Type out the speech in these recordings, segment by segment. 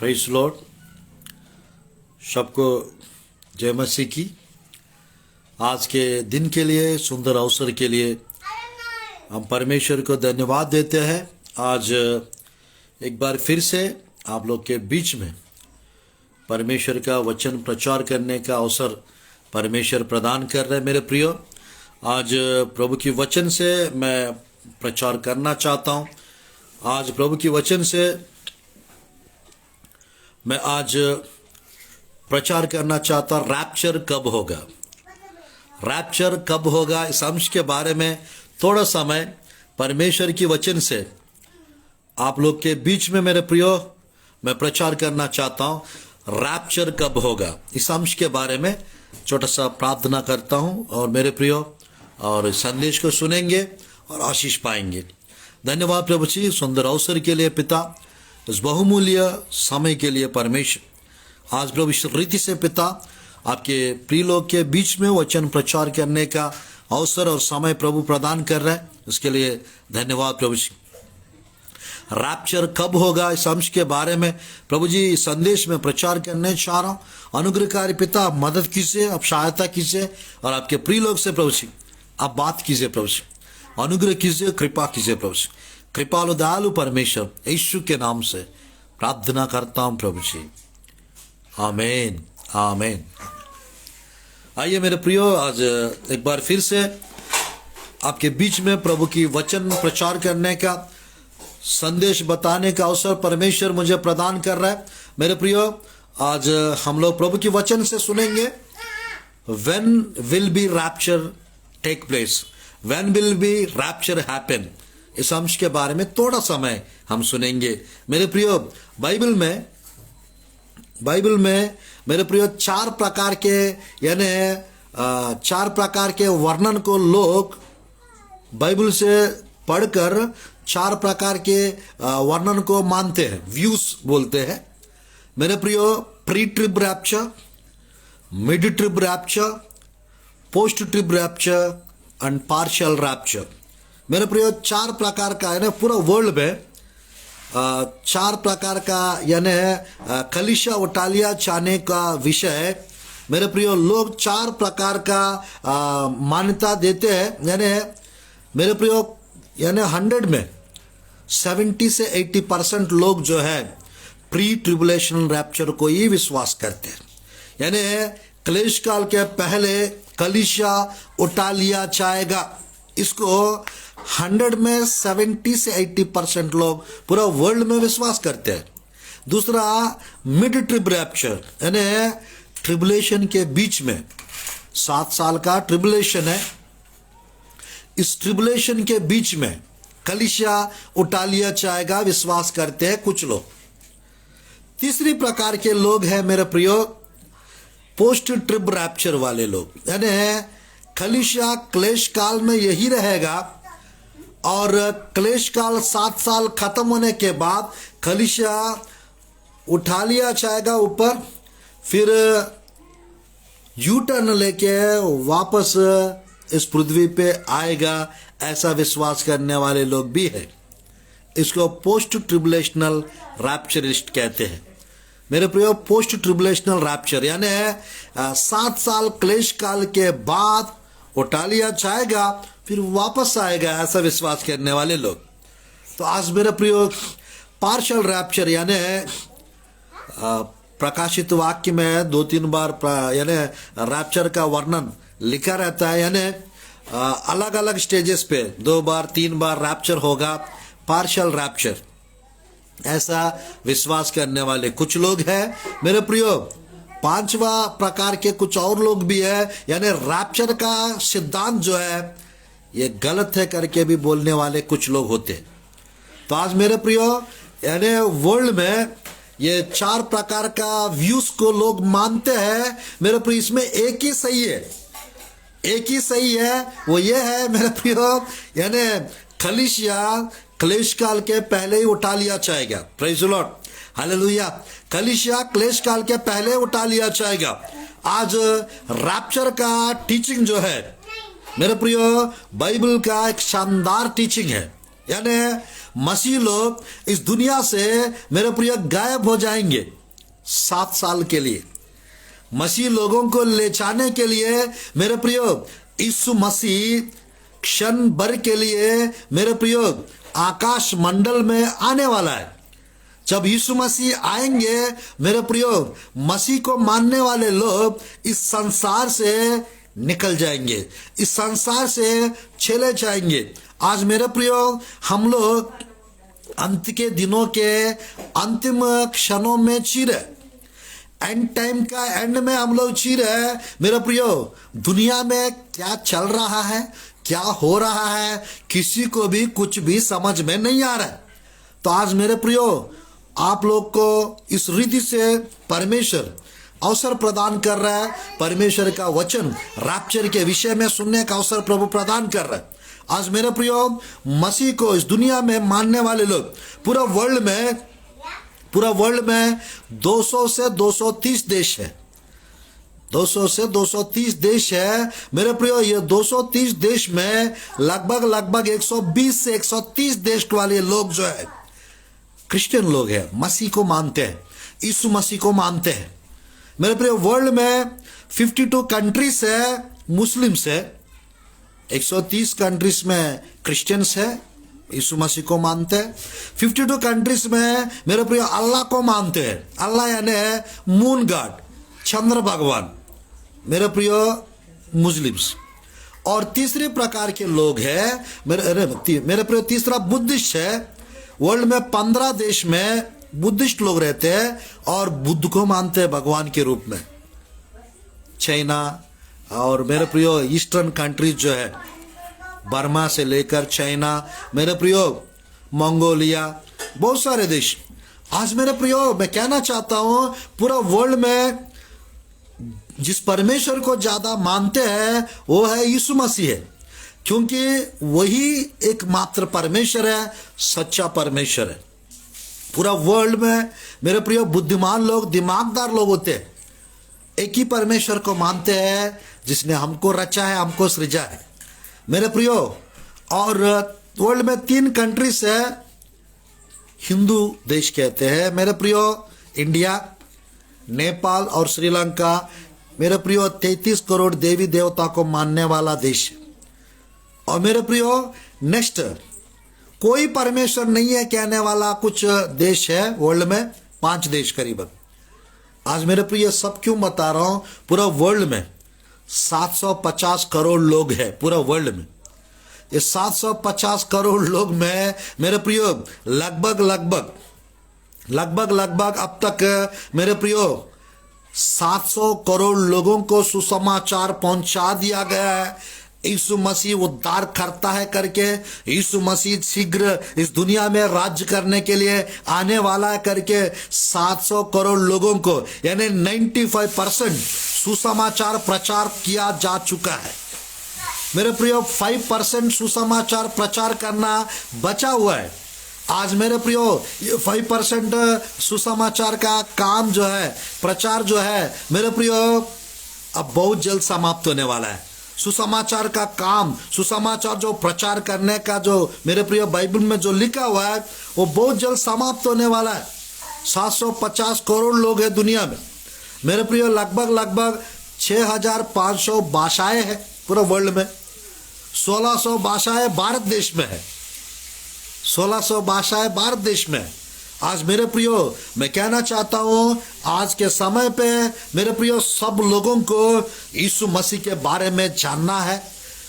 Praise Lord. सबको जय मसीह की। आज के दिन के लिए, सुंदर अवसर के लिए हम परमेश्वर को धन्यवाद देते हैं। आज एक बार फिर से आप लोग के बीच में परमेश्वर का वचन प्रचार करने का अवसर परमेश्वर प्रदान कर रहे हैं। मेरे प्रियो, आज प्रभु की वचन से मैं प्रचार करना चाहता हूँ। आज प्रभु की वचन से मैं आज प्रचार करना चाहता हूँ, रैप्चर कब होगा। रैप्चर कब होगा, इस अंश के बारे में थोड़ा समय परमेश्वर की वचन से आप लोग के बीच में मेरे प्रियो मैं प्रचार करना चाहता हूँ। रैप्चर कब होगा, इस अंश के बारे में छोटा सा प्रार्थना करता हूँ और मेरे प्रियो और संदेश को सुनेंगे और आशीष पाएंगे। धन्यवाद प्रभु जी, सुंदर अवसर के लिए पिता, इस बहुमूल्य समय के लिए परमेश्वर। आज प्रभु इस रीति से पिता आपके प्रिय लोग के बीच में वचन प्रचार करने का अवसर और समय प्रभु प्रदान कर रहे हैं, इसके लिए धन्यवाद प्रभु जी। रैप्चर कब होगा, इस अंश के बारे में प्रभु जी संदेश में प्रचार करने चाह रहा हूँ। अनुग्रहकारी पिता, आप मदद कीजिए, आप सहायता कीजिए और आपके प्रिय लोग से प्रभु जी आप बात कीजिए प्रभु जी, अनुग्रह कीजिए, कृपा कीजिए प्रभु जी। कृपालु दयालु परमेश्वर यीशु के नाम से प्रार्थना करता हूँ प्रभु जी, आमीन आमीन। आइए मेरे प्रियो, आज एक बार फिर से आपके बीच में प्रभु की वचन प्रचार करने का, संदेश बताने का अवसर परमेश्वर मुझे प्रदान कर रहा है। मेरे प्रियो, आज हम लोग प्रभु की वचन से सुनेंगे, when will be rapture take place, when will be rapture happen. इस अंश के बारे में थोड़ा समय हम सुनेंगे। मेरे प्रियो, बाइबल में मेरे प्रियो चार प्रकार के वर्णन को लोग बाइबल से पढ़कर चार प्रकार के वर्णन को मानते हैं, व्यूज बोलते हैं। मेरे प्रियो, pre trib rapture, mid trib rapture, post trib rapture and partial rapture. मेरे प्रियो, चार प्रकार का यानी पूरा वर्ल्ड में चार प्रकार का यानी कलीसिया उठालिया चाहने का विषय। मेरे प्रियो, लोग चार प्रकार का मान्यता देते हैं। यानी मेरे प्रियो, यानी 100 में 70 से 80% लोग जो है प्री ट्रिबुलेशन रैप्चर को ही विश्वास करते हैं। यानी क्लेश काल के पहले कलीसिया उठा लिया जाएगा। इसको 100 में 70 से 80% लोग पूरा वर्ल्ड में विश्वास करते हैं। दूसरा, मिड ट्रिब रैप्चर, यानी ट्रिबुलेशन के बीच में 7 साल का ट्रिबुलेशन है। इस ट्रिबुलेशन के बीच में कलीसिया उठा लिया जाएगा, विश्वास करते हैं कुछ लोग। तीसरी प्रकार के लोग हैं मेरे प्रियो, पोस्ट ट्रिब रैप्चर वाले लोग, यानी कलीसिया क्लेश काल में यही रहेगा और क्लेश काल 7 साल खत्म होने के बाद कलीसिया उठा लिया जाएगा ऊपर, फिर यू टर्न लेके वापस इस पृथ्वी पे आएगा। ऐसा विश्वास करने वाले लोग भी हैं। इसको पोस्ट ट्रिबुलेशनल रैप्चरिस्ट कहते हैं। मेरे प्रियो, पोस्ट ट्रिबुलेशनल रैप्चर यानी 7 साल क्लेश काल के बाद उठा लिया जाएगा, फिर वापस आएगा, ऐसा विश्वास करने वाले लोग। तो आज मेरे प्रियो, पार्शियल रैप्चर यानी प्रकाशित वाक्य में 2-3 बार यानी रैप्चर का वर्णन लिखा रहता है। यानी अलग अलग स्टेजेस पे 2 बार 3 बार रैप्चर होगा, पार्शियल रैप्चर, ऐसा विश्वास करने वाले कुछ लोग हैं। मेरे प्रियो, 5वां प्रकार के कुछ और लोग भी है, यानी रैप्चर का सिद्धांत जो है ये गलत है करके भी बोलने वाले कुछ लोग होते हैं। तो आज मेरे प्रियो, यानी वर्ल्ड में ये 4 प्रकार का व्यूज को लोग मानते हैं। मेरे प्रियो, इसमें एक ही सही है, एक ही सही है, वो ये है मेरे प्रियो, यानी कलीसिया क्लेश काल के पहले ही उठा लिया जाएगा। Praise the Lord, hallelujah. कलीसिया क्लेश काल के पहले उठा लिया जाएगा। आज रैप्चर का टीचिंग जो है मेरे प्रियो, बाइबल का एक शानदार टीचिंग है। यानी मसीह लोग इस दुनिया से मेरे प्रिय गायब हो जाएंगे 7 साल के लिए। मसीह लोगों को ले जाने के लिए मेरे प्रिय यीशु मसीह क्षण भर के लिए मेरे प्रिय आकाश मंडल में आने वाला है। जब यीशु मसीह आएंगे मेरे प्रियो, मसीह को मानने वाले लोग इस संसार से निकल जाएंगे, इस संसार से चले जाएंगे। आज मेरे प्रियो, हम लोग अंत के दिनों के अंतिम क्षणों में जी रहे, एंड टाइम का एंड में हम लोग जी रहे। मेरे प्रियो, दुनिया में क्या चल रहा है, क्या हो रहा है, किसी को भी कुछ भी समझ में नहीं आ रहा है। तो आज मेरे प्रियो, आप लोग को इस रीति से परमेश्वर अवसर प्रदान कर रहा है। परमेश्वर का वचन रैप्चर के विषय में सुनने का अवसर प्रभु प्रदान कर रहा है। आज मेरे प्रियो, मसीह को इस दुनिया में मानने वाले लोग पूरा वर्ल्ड में 200 से 230 देश है। 200 से 230 देश है मेरे प्रियो। ये 230 देश में लगभग 120 से 130 देश वाले लोग जो है क्रिश्चियन लोग हैं, मसीह को मानते हैं, यीशु मसीह को मानते हैं। मेरे प्रिय, वर्ल्ड में 52 कंट्रीज है, मुस्लिम्स है, 130 कंट्रीज में क्रिश्चियंस है, यीशु मसीह को मानते हैं। 52 कंट्रीज में मेरे प्रिय अल्लाह को मानते हैं। अल्लाह यानी मून गॉड, चंद्र भगवान, मेरे प्रिय मुस्लिम्स। और तीसरे प्रकार के लोग हैं मेरे प्रिय, तीसरा बुद्धिस्ट है। वर्ल्ड में 15 देश में बुद्धिस्ट लोग रहते हैं और बुद्ध को मानते हैं भगवान के रूप में। चाइना और मेरे प्रियो ईस्टर्न कंट्रीज जो है, बर्मा से लेकर चाइना, मेरे प्रियो मंगोलिया, बहुत सारे देश। आज मेरे प्रियो, मैं कहना चाहता हूं, पूरा वर्ल्ड में जिस परमेश्वर को ज्यादा मानते हैं वो है यीशु मसीह है, क्योंकि वही एकमात्र परमेश्वर है, सच्चा परमेश्वर है। पूरा वर्ल्ड में मेरे प्रियो बुद्धिमान लोग, दिमागदार लोग होते हैं, एक ही परमेश्वर को मानते हैं जिसने हमको रचा है, हमको सृजा है मेरे प्रियो। और वर्ल्ड में 3 कंट्रीज है, हिंदू देश कहते हैं मेरे प्रियो, इंडिया, नेपाल और श्रीलंका। मेरे प्रियो 33 करोड़ देवी देवता को मानने वाला देश है। और मेरे प्रियो, नेक्स्ट कोई परमेश्वर नहीं है कहने वाला कुछ देश है वर्ल्ड में, 5 देश करीबन। आज मेरे प्रियो सब क्यों बता रहा हूं, पूरा वर्ल्ड में 750 करोड़ लोग हैं पूरा वर्ल्ड में। ये 750 करोड़ लोग में मेरे प्रियो लगभग अब तक मेरे प्रियो 700 करोड़ लोगों को सुसमाचार पहुंचा दिया गया है। यीशु मसीह उद्धार करता है करके, यीशु मसीह शीघ्र इस दुनिया में राज्य करने के लिए आने वाला है करके 700 करोड़ लोगों को यानी 95% सुसमाचार प्रचार किया जा चुका है मेरे प्रियो। 5% सुसमाचार प्रचार करना बचा हुआ है। आज मेरे प्रियो ये 5% सुसमाचार का काम जो है, प्रचार जो है मेरे प्रियो, अब बहुत जल्द समाप्त होने वाला है। सुसमाचार का काम, सुसमाचार जो प्रचार करने का जो मेरे प्रिय बाइबल में जो लिखा हुआ है वो बहुत जल्द समाप्त होने वाला है। 750 करोड़ लोग हैं दुनिया में मेरे प्रिय। लगभग 6500 भाषाएं हैं पूरा वर्ल्ड में। 1600 भाषाएं भारत देश में है, 1600 भाषाएं भारत देश में है। आज मेरे प्रियो मैं कहना चाहता हूं, आज के समय पे मेरे प्रियो सब लोगों को यीशु मसीह के बारे में जानना है,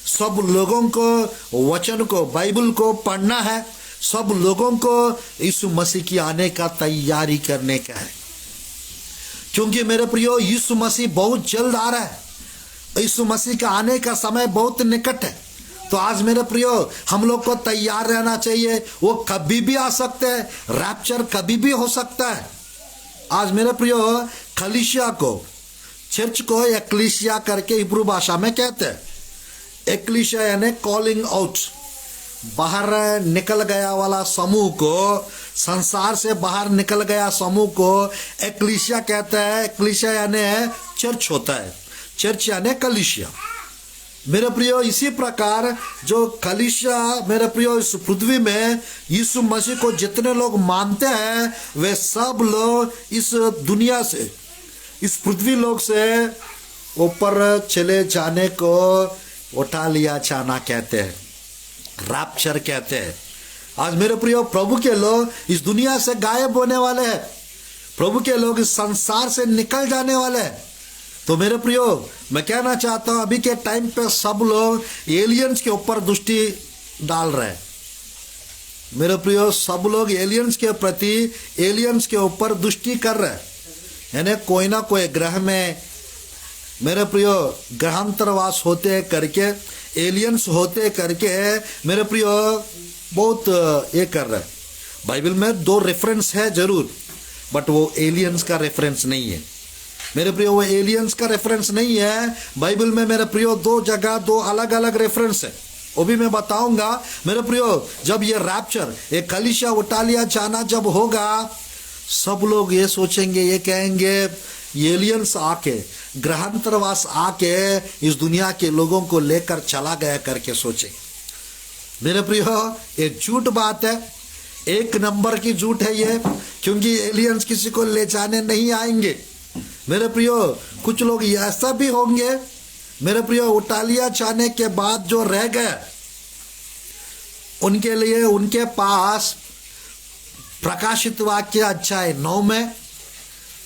सब लोगों को वचन को, बाइबल को पढ़ना है, सब लोगों को यीशु मसीह की आने का तैयारी करने का है। क्योंकि मेरे प्रियो यीशु मसीह बहुत जल्द आ रहा है, यीशु मसीह का आने का समय बहुत निकट है। तो आज मेरे प्रियो हम लोग को तैयार रहना चाहिए। वो कभी भी आ सकते हैं, रैप्चर कभी भी हो सकता है। आज मेरे प्रियो कलीसिया को, चर्च को एक्लीसिया करके हिब्रू भाषा में कहते हैं। एक्लीसिया यानी कॉलिंग आउट, बाहर निकल गया वाला समूह को, संसार से बाहर निकल गया समूह को एक्लीसिया कहते हैं। एक्लीसिया यानी चर्च होता है, चर्च यानी कलीसिया। मेरे प्रियो इसी प्रकार जो कलीसिया मेरे प्रियो इस पृथ्वी में यीशु मसीह को जितने लोग मानते हैं वे सब लोग इस दुनिया से, इस पृथ्वी लोक से ऊपर चले जाने को उठा लिया जाना कहते हैं, रैप्चर कहते हैं। आज मेरे प्रियो प्रभु के लोग इस दुनिया से गायब होने वाले हैं, प्रभु के लोग इस संसार से निकल जाने वाले हैं। तो मेरे प्रियो मैं कहना चाहता हूं अभी के टाइम पे सब लोग एलियंस के ऊपर दृष्टि डाल रहे हैं। मेरे प्रियो सब लोग एलियंस के प्रति, एलियंस के ऊपर दृष्टि कर रहे हैं, यानी कोई ना कोई ग्रह में मेरे प्रियो ग्रहांतरवास होते करके, एलियंस होते करके मेरे प्रियो बहुत ये कर रहे हैं। बाइबल में 2 रेफरेंस है जरूर, बट वो एलियंस का रेफरेंस नहीं है मेरे प्रियो, वो एलियंस का रेफरेंस नहीं है। बाइबल में मेरे प्रियो 2 जगह 2 अलग अलग रेफरेंस है, वो भी मैं बताऊंगा। मेरे प्रियो जब ये रैप्चर, ये कलीसिया उठा लिया जाना जब होगा, सब लोग ये सोचेंगे, ये कहेंगे एलियंस आके, ग्रहांतरवास आके इस दुनिया के लोगों को लेकर चला गया करके सोचेंगे। मेरे प्रियो ये झूठ बात है, 1 नंबर की झूठ है ये, क्योंकि एलियंस किसी को ले जाने नहीं आएंगे। मेरे प्रियो कुछ लोग ऐसा भी होंगे मेरे प्रियो उठा लिया जाने के बाद जो रह गए, उनके लिए उनके पास प्रकाशित वाक्य अध्याय 9 में,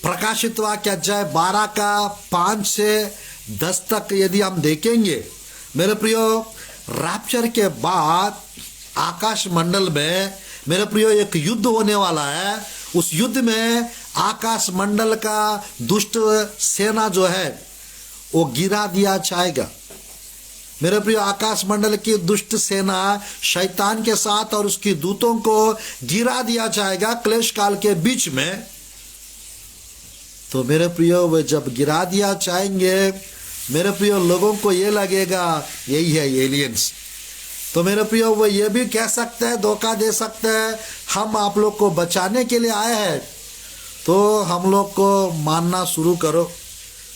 प्रकाशित वाक्य अध्याय 12 का 5 से 10 तक यदि हम देखेंगे मेरे प्रियो, रैप्चर के बाद आकाश मंडल में मेरे प्रियो एक युद्ध होने वाला है। उस युद्ध में आकाश मंडल का दुष्ट सेना जो है वो गिरा दिया जाएगा। मेरे प्रियो आकाश मंडल की दुष्ट सेना शैतान के साथ और उसकी दूतों को गिरा दिया जाएगा क्लेश काल के बीच में। तो मेरे प्रियो वे जब गिरा दिया जाएंगे मेरे प्रियो लोगों को ये लगेगा यही है एलियंस। तो मेरे प्रियो वो ये भी कह सकते हैं, धोखा दे सकते हैं, हम आप लोग को बचाने के लिए आए हैं तो हम लोग को मानना शुरू करो,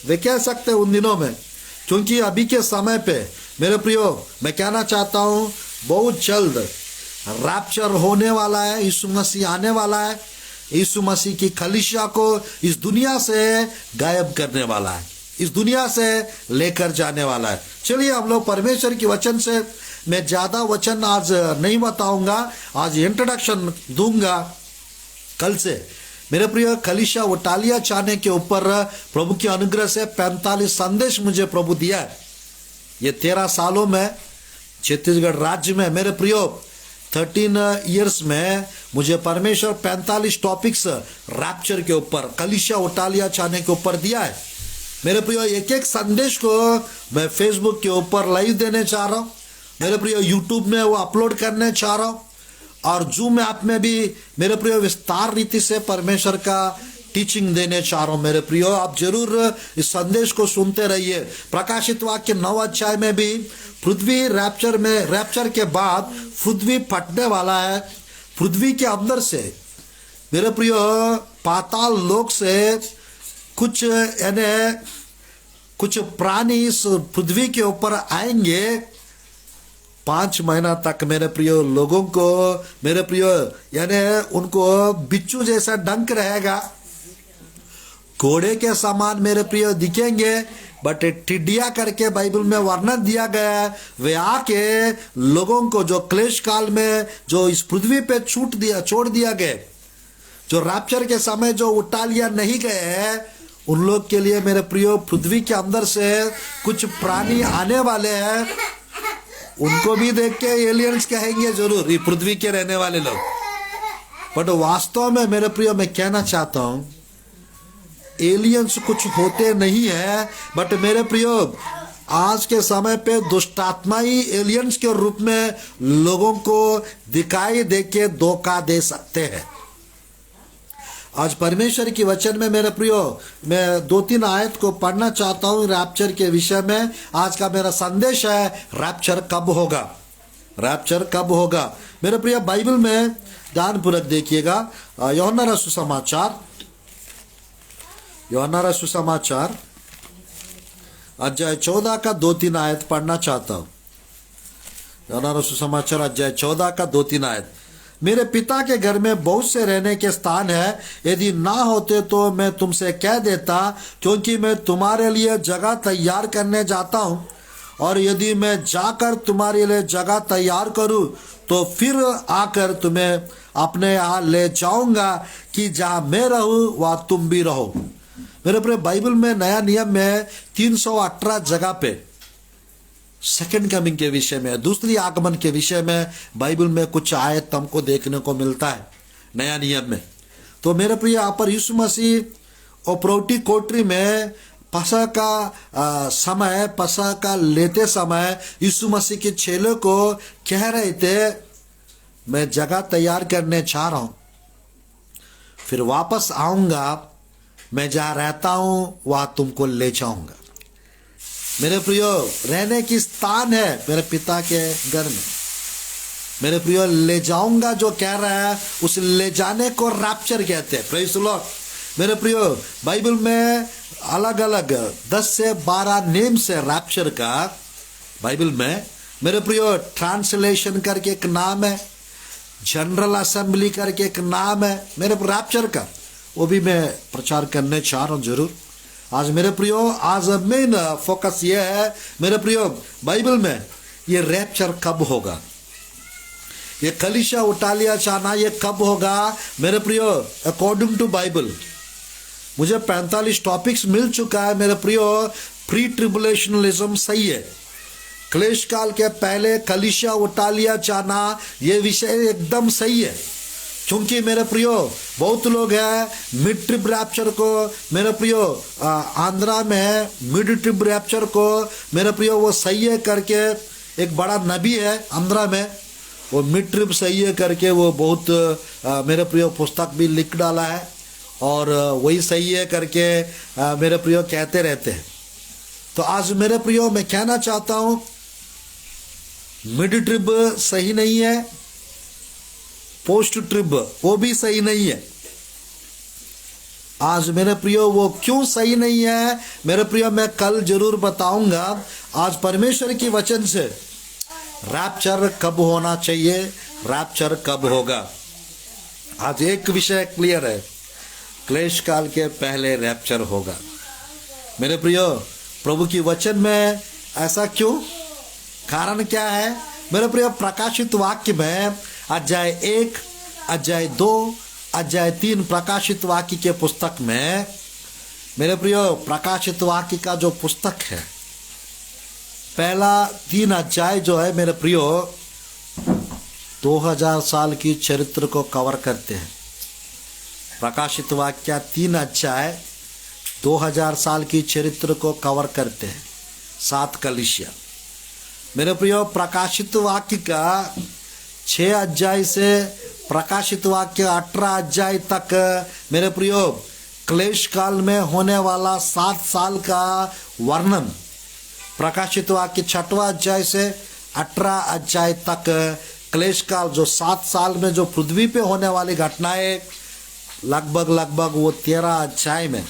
वे कह सकते हैं उन दिनों में। क्योंकि अभी के समय पे मेरे प्रियो मैं कहना चाहता हूँ बहुत जल्द रैप्चर होने वाला है, यीशु मसीह आने वाला है, यीशु मसीह की कलीसिया को इस दुनिया से गायब करने वाला है, इस दुनिया से लेकर जाने वाला है। चलिए हम लोग परमेश्वर की वचन से, मैं ज्यादा वचन आज नहीं बताऊंगा, आज इंट्रोडक्शन दूंगा कल से। मेरे प्रिय कलीसिया उठा लिया जाने के ऊपर प्रभु की अनुग्रह से 45 संदेश मुझे प्रभु दिया है। ये 13 सालों में छत्तीसगढ़ राज्य में मेरे प्रियो 13 इयर्स में मुझे परमेश्वर 45 टॉपिक्स रैप्चर के ऊपर, कलीसिया उठा लिया जाने के ऊपर दिया है। मेरे प्रियो एक एक संदेश को मैं फेसबुक के ऊपर लाइव देने चाह रहा हूँ, मेरे प्रियो यूट्यूब में वो अपलोड करने चाह रहा हूँ, और जूम ऐप में भी मेरे प्रियो विस्तार रीति से परमेश्वर का टीचिंग देने चाह रहा हूँ। मेरे प्रियो आप जरूर इस संदेश को सुनते रहिए। प्रकाशित वाक्य 9 अध्याय में भी पृथ्वी रैप्चर में, रैप्चर के बाद पृथ्वी फटने वाला है। पृथ्वी के अंदर से मेरे प्रियो पाताल लोक से कुछ यानी कुछ प्राणी इस पृथ्वी के ऊपर आएंगे। 5 महीना तक मेरे प्रियो लोगों को मेरे प्रियो यानी उनको बिच्छू जैसा डंक रहेगा, घोड़े के समान मेरे प्रियो दिखेंगे, बट टिड्डिया करके बाइबल में वर्णन दिया गया है। वे आके लोगों को जो क्लेश काल में जो इस पृथ्वी पे छोड़ दिया गए, जो रैप्चर के समय जो उठा लिया नहीं गए हैं, उन लोग के लिए मेरे प्रियो पृथ्वी के अंदर से कुछ प्राणी आने वाले हैं। उनको भी देख के एलियंस कहेंगे जरूर, ये पृथ्वी के रहने वाले लोग। बट वास्तव में मेरे प्रियो मैं कहना चाहता हूं एलियंस कुछ होते नहीं है, बट मेरे प्रियो आज के समय पे दुष्टात्मा ही एलियंस के रूप में लोगों को दिखाई देके धोखा दे सकते हैं। आज परमेश्वर की वचन में मेरे प्रियो मैं 2-3 आयत को पढ़ना चाहता हूं रैप्चर के विषय में। आज का मेरा संदेश है रैप्चर कब होगा, रैप्चर कब होगा। मेरे प्रियो बाइबल में ध्यानपूर्वक देखिएगा, यूहन्ना रचित सुसमाचार अध्याय 14 का 2-3 आयत पढ़ना चाहता हूं। यूहन्ना रसूल समाचार अध्याय 14 का 2-3 आयत। मेरे पिता के घर में बहुत से रहने के स्थान है, यदि ना होते तो मैं तुमसे कह देता, क्योंकि मैं तुम्हारे लिए जगह तैयार करने जाता हूं। और यदि मैं जाकर तुम्हारे लिए जगह तैयार करूं तो फिर आकर तुम्हें अपने यहाँ ले जाऊंगा, कि जहां मैं रहूं वहां तुम भी रहो। मेरे प्रिय, बाइबल में नया नियम में 318 जगह पे सेकंड कमिंग के विषय में, दूसरी आगमन के विषय में बाइबल में कुछ आयत हमको देखने को मिलता है नया नियम में। तो मेरे प्रिय, यहाँ पर यीशु मसीह ओप्रोटी कोटरी में पसह का समय, पसह का लेते समय यीशु मसीह के चेलों को कह रहे थे, मैं जगह तैयार करने जा रहा हूं, फिर वापस आऊंगा, मैं जहां रहता हूं वहां तुमको ले जाऊंगा। मेरे प्रियो, रहने की स्थान है मेरे पिता के घर में। मेरे प्रियो, ले जाऊंगा जो कह रहा है, उस ले जाने को रैप्चर कहते हैं। Praise the Lord. मेरे प्रियो, बाइबल में अलग अलग 10 से 12 नेम्स है रैप्चर का बाइबल में। मेरे प्रियो, ट्रांसलेशन करके एक नाम है, जनरल असेंबली करके एक नाम है मेरे रैप्चर का, वो भी मैं प्रचार करने चाह रहा हूं जरूर। आज मेरे प्रियो, आज मेन फोकस ये है मेरे प्रियो, बाइबल में ये रैप्चर कब होगा, ये कलीसिया उठा लिया जाना ये कब होगा मेरे प्रियो। अकॉर्डिंग टू बाइबल मुझे 45 टॉपिक्स मिल चुका है मेरे प्रियो। प्री ट्रिबुलेशनलिज्म सही है, क्लेश काल के पहले कलीसिया उठा लिया जाना ये विषय एकदम सही है। क्योंकि मेरे प्रियो, बहुत लोग हैं मिड ट्रिब रैप्चर को, मेरे प्रियो आंध्रा में मिड ट्रिब रैप्चर को मेरे प्रियो वो सही है करके, एक बड़ा नबी है आंध्रा में, वो मिड ट्रिब सही है करके वो बहुत मेरे प्रियो पुस्तक भी लिख डाला है, और वही सही है करके मेरे प्रियो कहते रहते हैं। तो आज मेरे प्रियो मैं कहना चाहता हूं, मिड ट्रिब सही नहीं है, पोस्ट ट्रिब वो भी सही नहीं है। आज मेरे प्रियो वो क्यों सही नहीं है मेरे प्रियो, मैं कल जरूर बताऊंगा। आज परमेश्वर की वचन से रैप्चर कब होना चाहिए, रैप्चर कब होगा, आज एक विषय क्लियर है, क्लेश काल के पहले रैप्चर होगा। मेरे प्रियो, प्रभु की वचन में ऐसा क्यों, कारण क्या है मेरे प्रियो। प्रकाशित वाक्य में अध्याय 1, अध्याय 2, अध्याय 3 प्रकाशित वाक्य के पुस्तक में मेरे प्रियो, प्रकाशित वाक्य का जो पुस्तक है पहला 3 अध्याय जो है मेरे प्रियो 2000 साल की चरित्र को कवर करते हैं। प्रकाशित वाक्य 3 अध्याय 2000 साल की चरित्र को कवर करते हैं, 7 कलीसिया। मेरे प्रियो, प्रकाशित वाक्य का 6 अध्याय से प्रकाशित वाक्य 18 अध्याय तक मेरे प्रियो क्लेश काल में होने वाला 7 साल का वर्णन, प्रकाशित वाक्य 6वां अध्याय से 18 अध्याय तक क्लेश काल जो 7 साल में जो पृथ्वी पे होने वाली घटनाएं लगभग वो 13 अध्याय में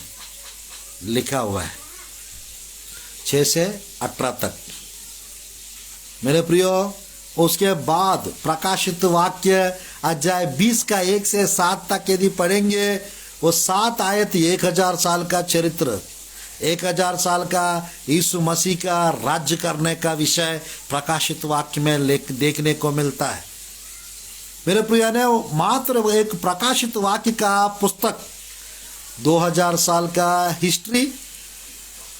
लिखा हुआ है, 6 से 18 तक। मेरे प्रियो, उसके बाद प्रकाशित वाक्य अध्याय 20 का 1 से 7 तक यदि पढ़ेंगे, वो 7 आयत 1000 साल का चरित्र, 1000 साल का यीशु मसीह का राज्य करने का विषय प्रकाशित वाक्य में देखने को मिलता है। मेरे प्रिय ने मात्र एक प्रकाशित वाक्य का पुस्तक 2000 साल का हिस्ट्री,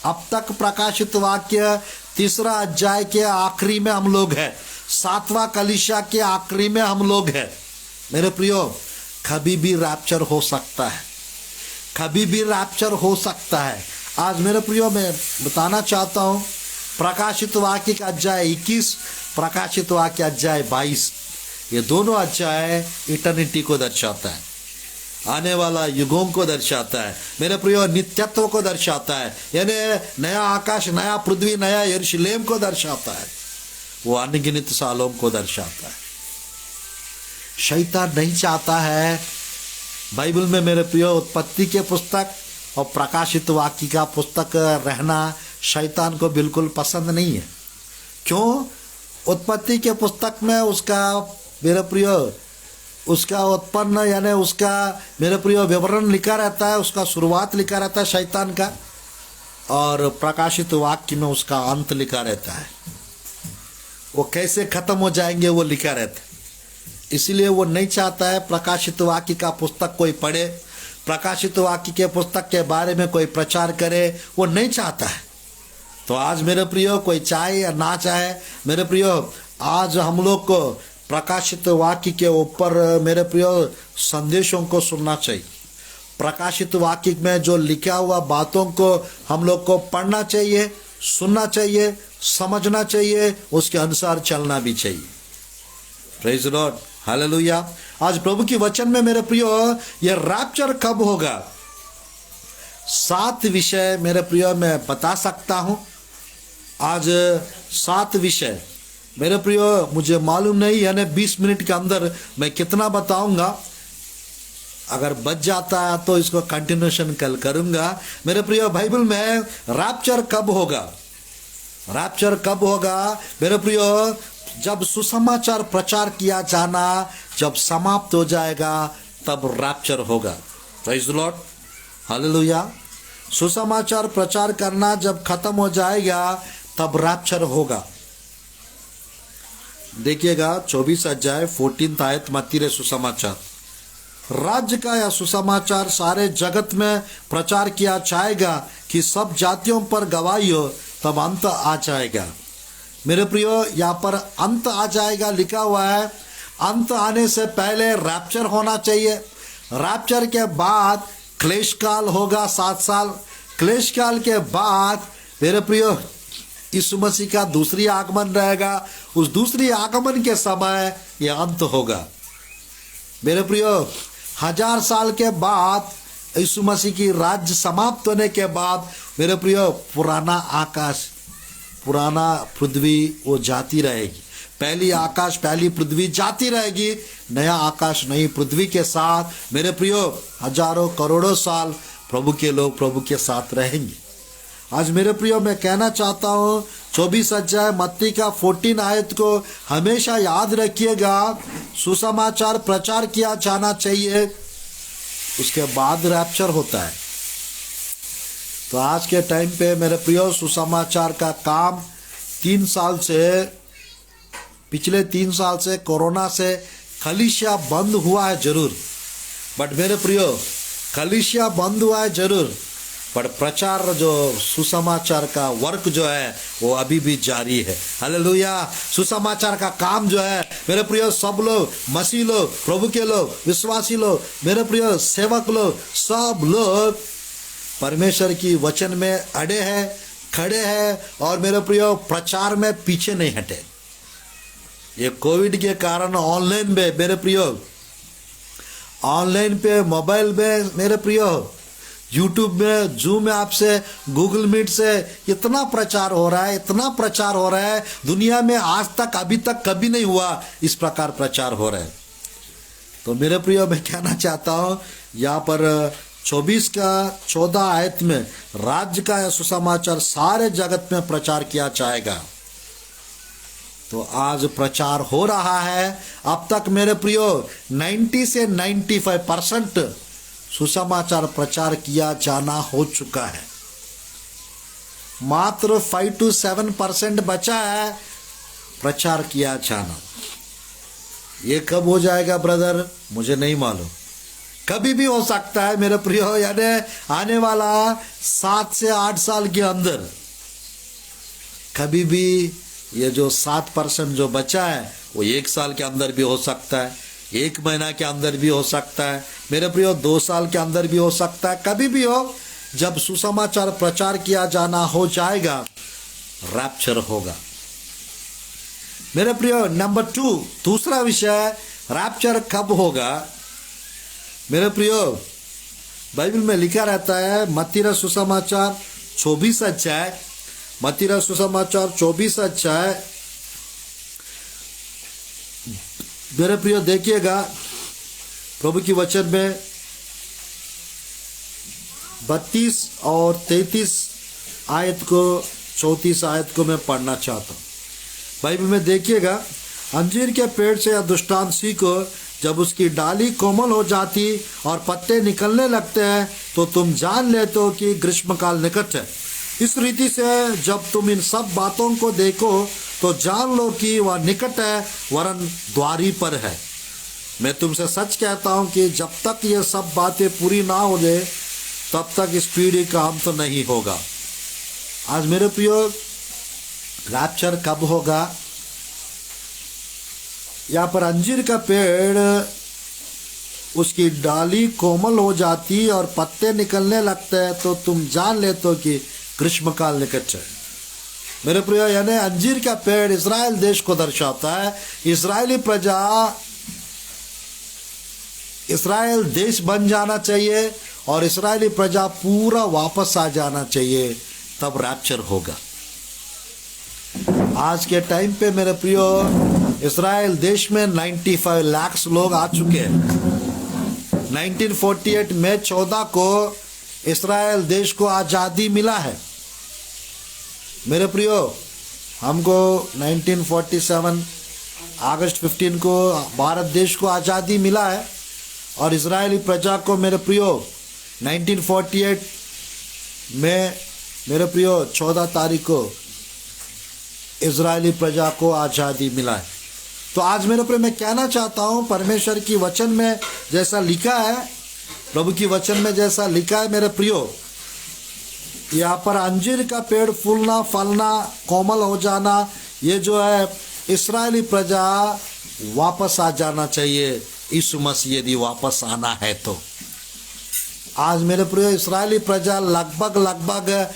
अब तक प्रकाशित वाक्य 3 अध्याय के आखिरी में हम लोग हैं, 7वां कलीसिया के आखिरी में हम लोग हैं। मेरे प्रियो, कभी भी रैप्चर हो सकता है, कभी भी रैप्चर हो सकता है। आज मेरे प्रियो मैं बताना चाहता हूँ, प्रकाशित वाक्य का अध्याय 21, प्रकाशित वाक्य अध्याय 22, ये दोनों अध्याय इटर्निटी को दर्शाता है, आने वाला युगों को दर्शाता है। मेरे प्रियो, नित्यत्व को दर्शाता है, यानी नया आकाश, नया पृथ्वी, नया यरूशलेम को दर्शाता है, वो अनगिनत सालों को दर्शाता है। शैतान नहीं चाहता है बाइबल में मेरे प्रियो उत्पत्ति के पुस्तक और प्रकाशित वाक्य का पुस्तक रहना शैतान को बिल्कुल पसंद नहीं है। क्यों? उत्पत्ति के पुस्तक में उसका मेरे प्रिय उसका उत्पन्न यानी उसका मेरे प्रिय विवरण लिखा रहता है, उसका शुरुआत लिखा रहता है शैतान का, और प्रकाशित वाक्य में उसका अंत लिखा रहता है। वो कैसे खत्म हो जाएंगे वो लिखा रहता है। इसलिए वो नहीं चाहता है प्रकाशित वाक्य का पुस्तक कोई पढ़े, प्रकाशित वाक्य के पुस्तक के बारे में कोई प्रचार करे, वो नहीं चाहता है। तो आज मेरे प्रियो, कोई चाहे या ना चाहे मेरे प्रियो, आज हम लोग को प्रकाशित वाक्य के ऊपर मेरे प्रियो संदेशों को सुनना चाहिए। प्रकाशित वाक्य में जो लिखा हुआ बातों को हम लोग को पढ़ना चाहिए, सुनना चाहिए, समझना चाहिए, उसके अनुसार चलना भी चाहिए। Praise the Lord, hallelujah. आज प्रभु की वचन में मेरे प्रियो ये रैप्चर कब होगा, 7 विषय मेरे प्रियो मैं बता सकता हूं। आज 7 विषय मेरे प्रियो, मुझे मालूम नहीं यानी 20 मिनट के अंदर मैं कितना बताऊंगा। अगर बच जाता है तो इसको कंटिन्यूशन कल करूंगा। मेरे प्रियो, बाइबल में रैप्चर कब होगा, रैप्चर कब होगा मेरे प्रियो? जब सुसमाचार प्रचार किया जाना जब समाप्त हो जाएगा तब रैप्चर होगा। Praise the Lord, hallelujah. सुसमाचार प्रचार करना जब खत्म हो जाएगा तब रैप्चर होगा। देखिएगा 24 अध्याय 14 आयत मत्ती रे सुसमाचार, राज्य का यह सुसमाचार सारे जगत में प्रचार किया जाएगा कि सब जातियों पर गवाही हो, तब अंत आ जाएगा। मेरे प्रियो, यहाँ पर अंत आ जाएगा लिखा हुआ है। अंत आने से पहले रैप्चर होना चाहिए। रैप्चर के बाद क्लेश काल होगा 7 साल। क्लेश काल के बाद मेरे प्रियो यीशु मसीह का दूसरी आगमन रहेगा। उस दूसरी आगमन के समय यह अंत होगा। मेरे प्रियो, 1000 साल के बाद यीशु मसीह की राज्य समाप्त होने के बाद मेरे प्रियो पुराना आकाश, पुराना पृथ्वी वो जाती रहेगी। पहली आकाश पहली पृथ्वी जाती रहेगी, नया आकाश नई पृथ्वी के साथ मेरे प्रियो हजारों करोड़ों साल प्रभु के लोग प्रभु के साथ रहेंगे। आज मेरे प्रियो मैं कहना चाहता हूँ 24 अध्याय मत्ती का 14 आयत को हमेशा याद रखिएगा। सुसमाचार प्रचार किया जाना चाहिए, उसके बाद रैप्चर होता है। तो आज के टाइम पे मेरे प्रियो सुसमाचार का काम 3 साल से, पिछले 3 साल से कोरोना से कलीसिया बंद हुआ है जरूर, बट मेरे प्रियो कलीसिया बंद हुआ है जरूर, पर प्रचार जो सुसमाचार का वर्क जो है वो अभी भी जारी है। हालेलुया। सुसमाचार का काम जो है मेरे प्रियो सब लोग, मसीह लोग, प्रभु के लोग, विश्वासी लोग, मेरे प्रियो सेवक लोग, सब लोग परमेश्वर की वचन में अड़े हैं, खड़े हैं, और मेरे प्रियो प्रचार में पीछे नहीं हटे। ये कोविड के कारण ऑनलाइन में मेरे प्रियो, ऑनलाइन पे मोबाइल में मेरे प्रियो, यूट्यूब में, जूम में, आपसे गूगल मीट से इतना प्रचार हो रहा है, इतना प्रचार हो रहा है, दुनिया में आज तक अभी तक कभी नहीं हुआ इस प्रकार प्रचार हो रहा है। तो मेरे प्रियो मैं कहना चाहता हूँ यहाँ पर 24 का 14 आयत में राज्य का यह सुसमाचार सारे जगत में प्रचार किया जाएगा। तो आज प्रचार हो रहा है। अब तक मेरे प्रियो 90 से 95% सुसमाचार प्रचार किया जाना हो चुका है। मात्र 5 to 7% बचा है प्रचार किया जाना। ये कब हो जाएगा ब्रदर, मुझे नहीं मालूम, कभी भी हो सकता है मेरे प्रियो, यानी आने वाला 7 से 8 साल के अंदर कभी भी ये जो 7% जो बचा है वो 1 साल के अंदर भी हो सकता है, 1 महीना के अंदर भी हो सकता है मेरे प्रियो, 2 साल के अंदर भी हो सकता है, कभी भी हो। जब सुसमाचार प्रचार किया जाना हो जाएगा रैप्चर होगा मेरे प्रियो। नंबर 2, दूसरा विषय, रैप्चर कब होगा मेरे प्रियो? बाइबल में लिखा रहता है मत्ती रा सुसमाचार 24 अध्याय, मत्ती रा सुसमाचार 24 अध्याय मेरे प्रियो देखिएगा, प्रभु की वचन में 32 और 33 आयत को 34 आयत को मैं पढ़ना चाहता हूँ। बाइबल में देखिएगा, अंजीर के पेड़ से यह दृष्टांत सीखो, जब उसकी डाली कोमल हो जाती और पत्ते निकलने लगते हैं तो तुम जान लेते हो कि ग्रीष्मकाल निकट है। इस रीति से जब तुम इन सब बातों को देखो तो जान लो कि वह निकट है, वरन द्वारी पर है। मैं तुमसे सच कहता हूं कि जब तक ये सब बातें पूरी ना हो जाए तब तक इस पीढ़ी का अंत तो नहीं होगा। आज मेरे प्रियो, रैप्चर कब होगा? यहाँ पर अंजीर का पेड़, उसकी डाली कोमल हो जाती और पत्ते निकलने लगते हैं तो तुम जान लेते हो कि ग्रीष्मकाल निकट है। मेरे प्रिय, यानी अंजीर का पेड़ इज़राइल देश को दर्शाता है। इज़राइली प्रजा, इज़राइल देश बन जाना चाहिए और इज़राइली प्रजा पूरा वापस आ जाना चाहिए, तब रैप्चर होगा। आज के टाइम पे मेरे प्रियो, इज़राइल देश में 95 लाख लोग आ चुके हैं। 1948 में 14 को इज़राइल देश को आज़ादी मिला है। मेरे प्रियो, हमको 1947 अगस्त 15 को भारत देश को आज़ादी मिला है और इज़राइली प्रजा को मेरे प्रियो 1948 में मेरे प्रियो 14 तारीख को इज़राइली प्रजा को आज़ादी मिला है। तो आज मेरे प्रियो मैं कहना चाहता हूँ, परमेश्वर की वचन में जैसा लिखा है, प्रभु की वचन में जैसा लिखा है मेरे प्रियो, यहाँ पर अंजीर का पेड़ फूलना, फलना, कोमल हो जाना, ये जो है इस्राएली प्रजा वापस आ जाना चाहिए, यीशु मसीह यदि वापस आना है तो। आज मेरे प्रियो, इस्राएली प्रजा लगभग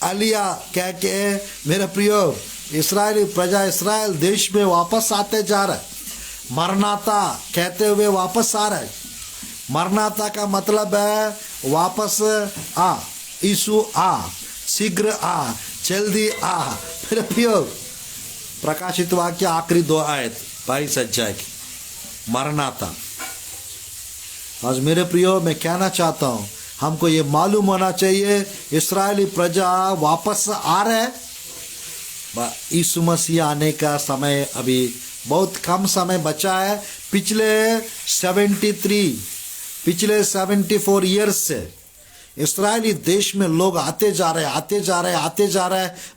अलिया कह के मेरे प्रियो, इस्राएली प्रजा इस्राएल देश में वापस आते जा रहा है। मरनाता कहते हुए वापस आ रहा है। मरनाता का मतलब है वापस आ, यीशु आ, शीघ्र आ, जल्दी आ। मेरे प्रियो, प्रकाशित वाक्य आखिरी 2 आयत 22 अध्याय की, मरनाता। आज मेरे प्रियो, मैं कहना चाहता हूँ, हमको ये मालूम होना चाहिए इस्राएली प्रजा वापस आ रहे हैं। यीशु मसीह आने का समय अभी बहुत कम समय बचा है। पिछले 74 ईयर्स से इस्राएली देश में लोग आते जा रहे हैं।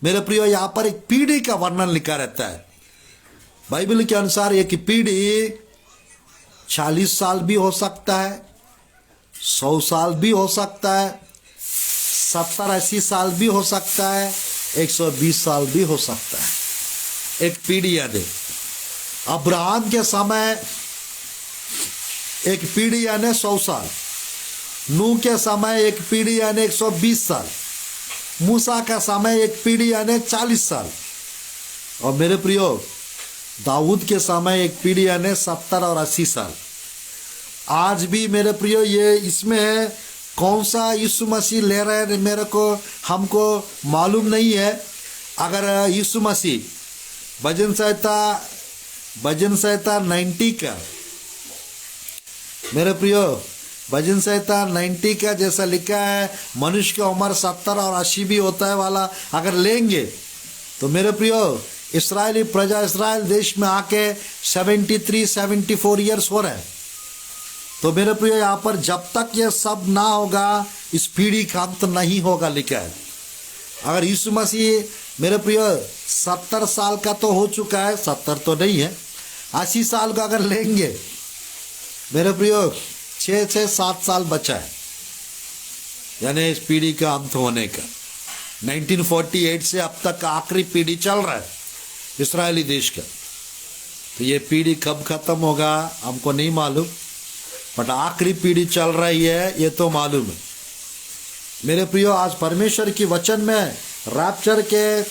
मेरे प्रियो, यहाँ पर एक पीढ़ी का वर्णन लिखा रहता है। बाइबल के अनुसार एक पीढ़ी 40 साल भी हो सकता है, 100 साल भी हो सकता है, 70-80 साल भी हो सकता है, 120 साल भी हो सकता है। एक पीढ़ी यानी अब्राहम के समय एक पीढ़ी यानी 100 साल, नूह के समय एक पीढ़ी यानी 120 साल, मूसा का समय एक पीढ़ी यानी 40 साल, और मेरे प्रियो दाऊद के समय एक पीढ़ी यानी 70 और 80 साल। आज भी मेरे प्रियो, ये इसमें कौन सा यीशु मसीह ले रहे हैं मेरे को हमको मालूम नहीं है। अगर यीशु मसीह भजन संहिता 90 का, मेरे प्रियो भजन संहिता 90 का जैसा लिखा है, मनुष्य की उम्र 70 और 80 भी होता है वाला अगर लेंगे तो मेरे प्रियो, इस्राएली प्रजा इस्राएल देश में आके 73-74 ईयर्स हो रहे हैं। तो मेरे प्रियो, यहाँ पर जब तक ये सब ना होगा, इस पीढ़ी का अंत नहीं होगा लिखा है। अगर यीशु मसीह मेरे प्रियो 70 साल का तो हो चुका है, 70 तो नहीं है, 80 साल का अगर लेंगे मेरे प्रियो, 6-7 साल बचा है, यानी इस पीढ़ी का अंत होने का। 1948 से अब तक आखिरी पीढ़ी चल रहा है इस्राएली देश का। तो ये पीढ़ी कब खत्म होगा हमको नहीं मालूम, बट आखिरी पीढ़ी चल रही है ये तो मालूम है। मेरे प्रियो, आज परमेश्वर की वचन में रैप्चर के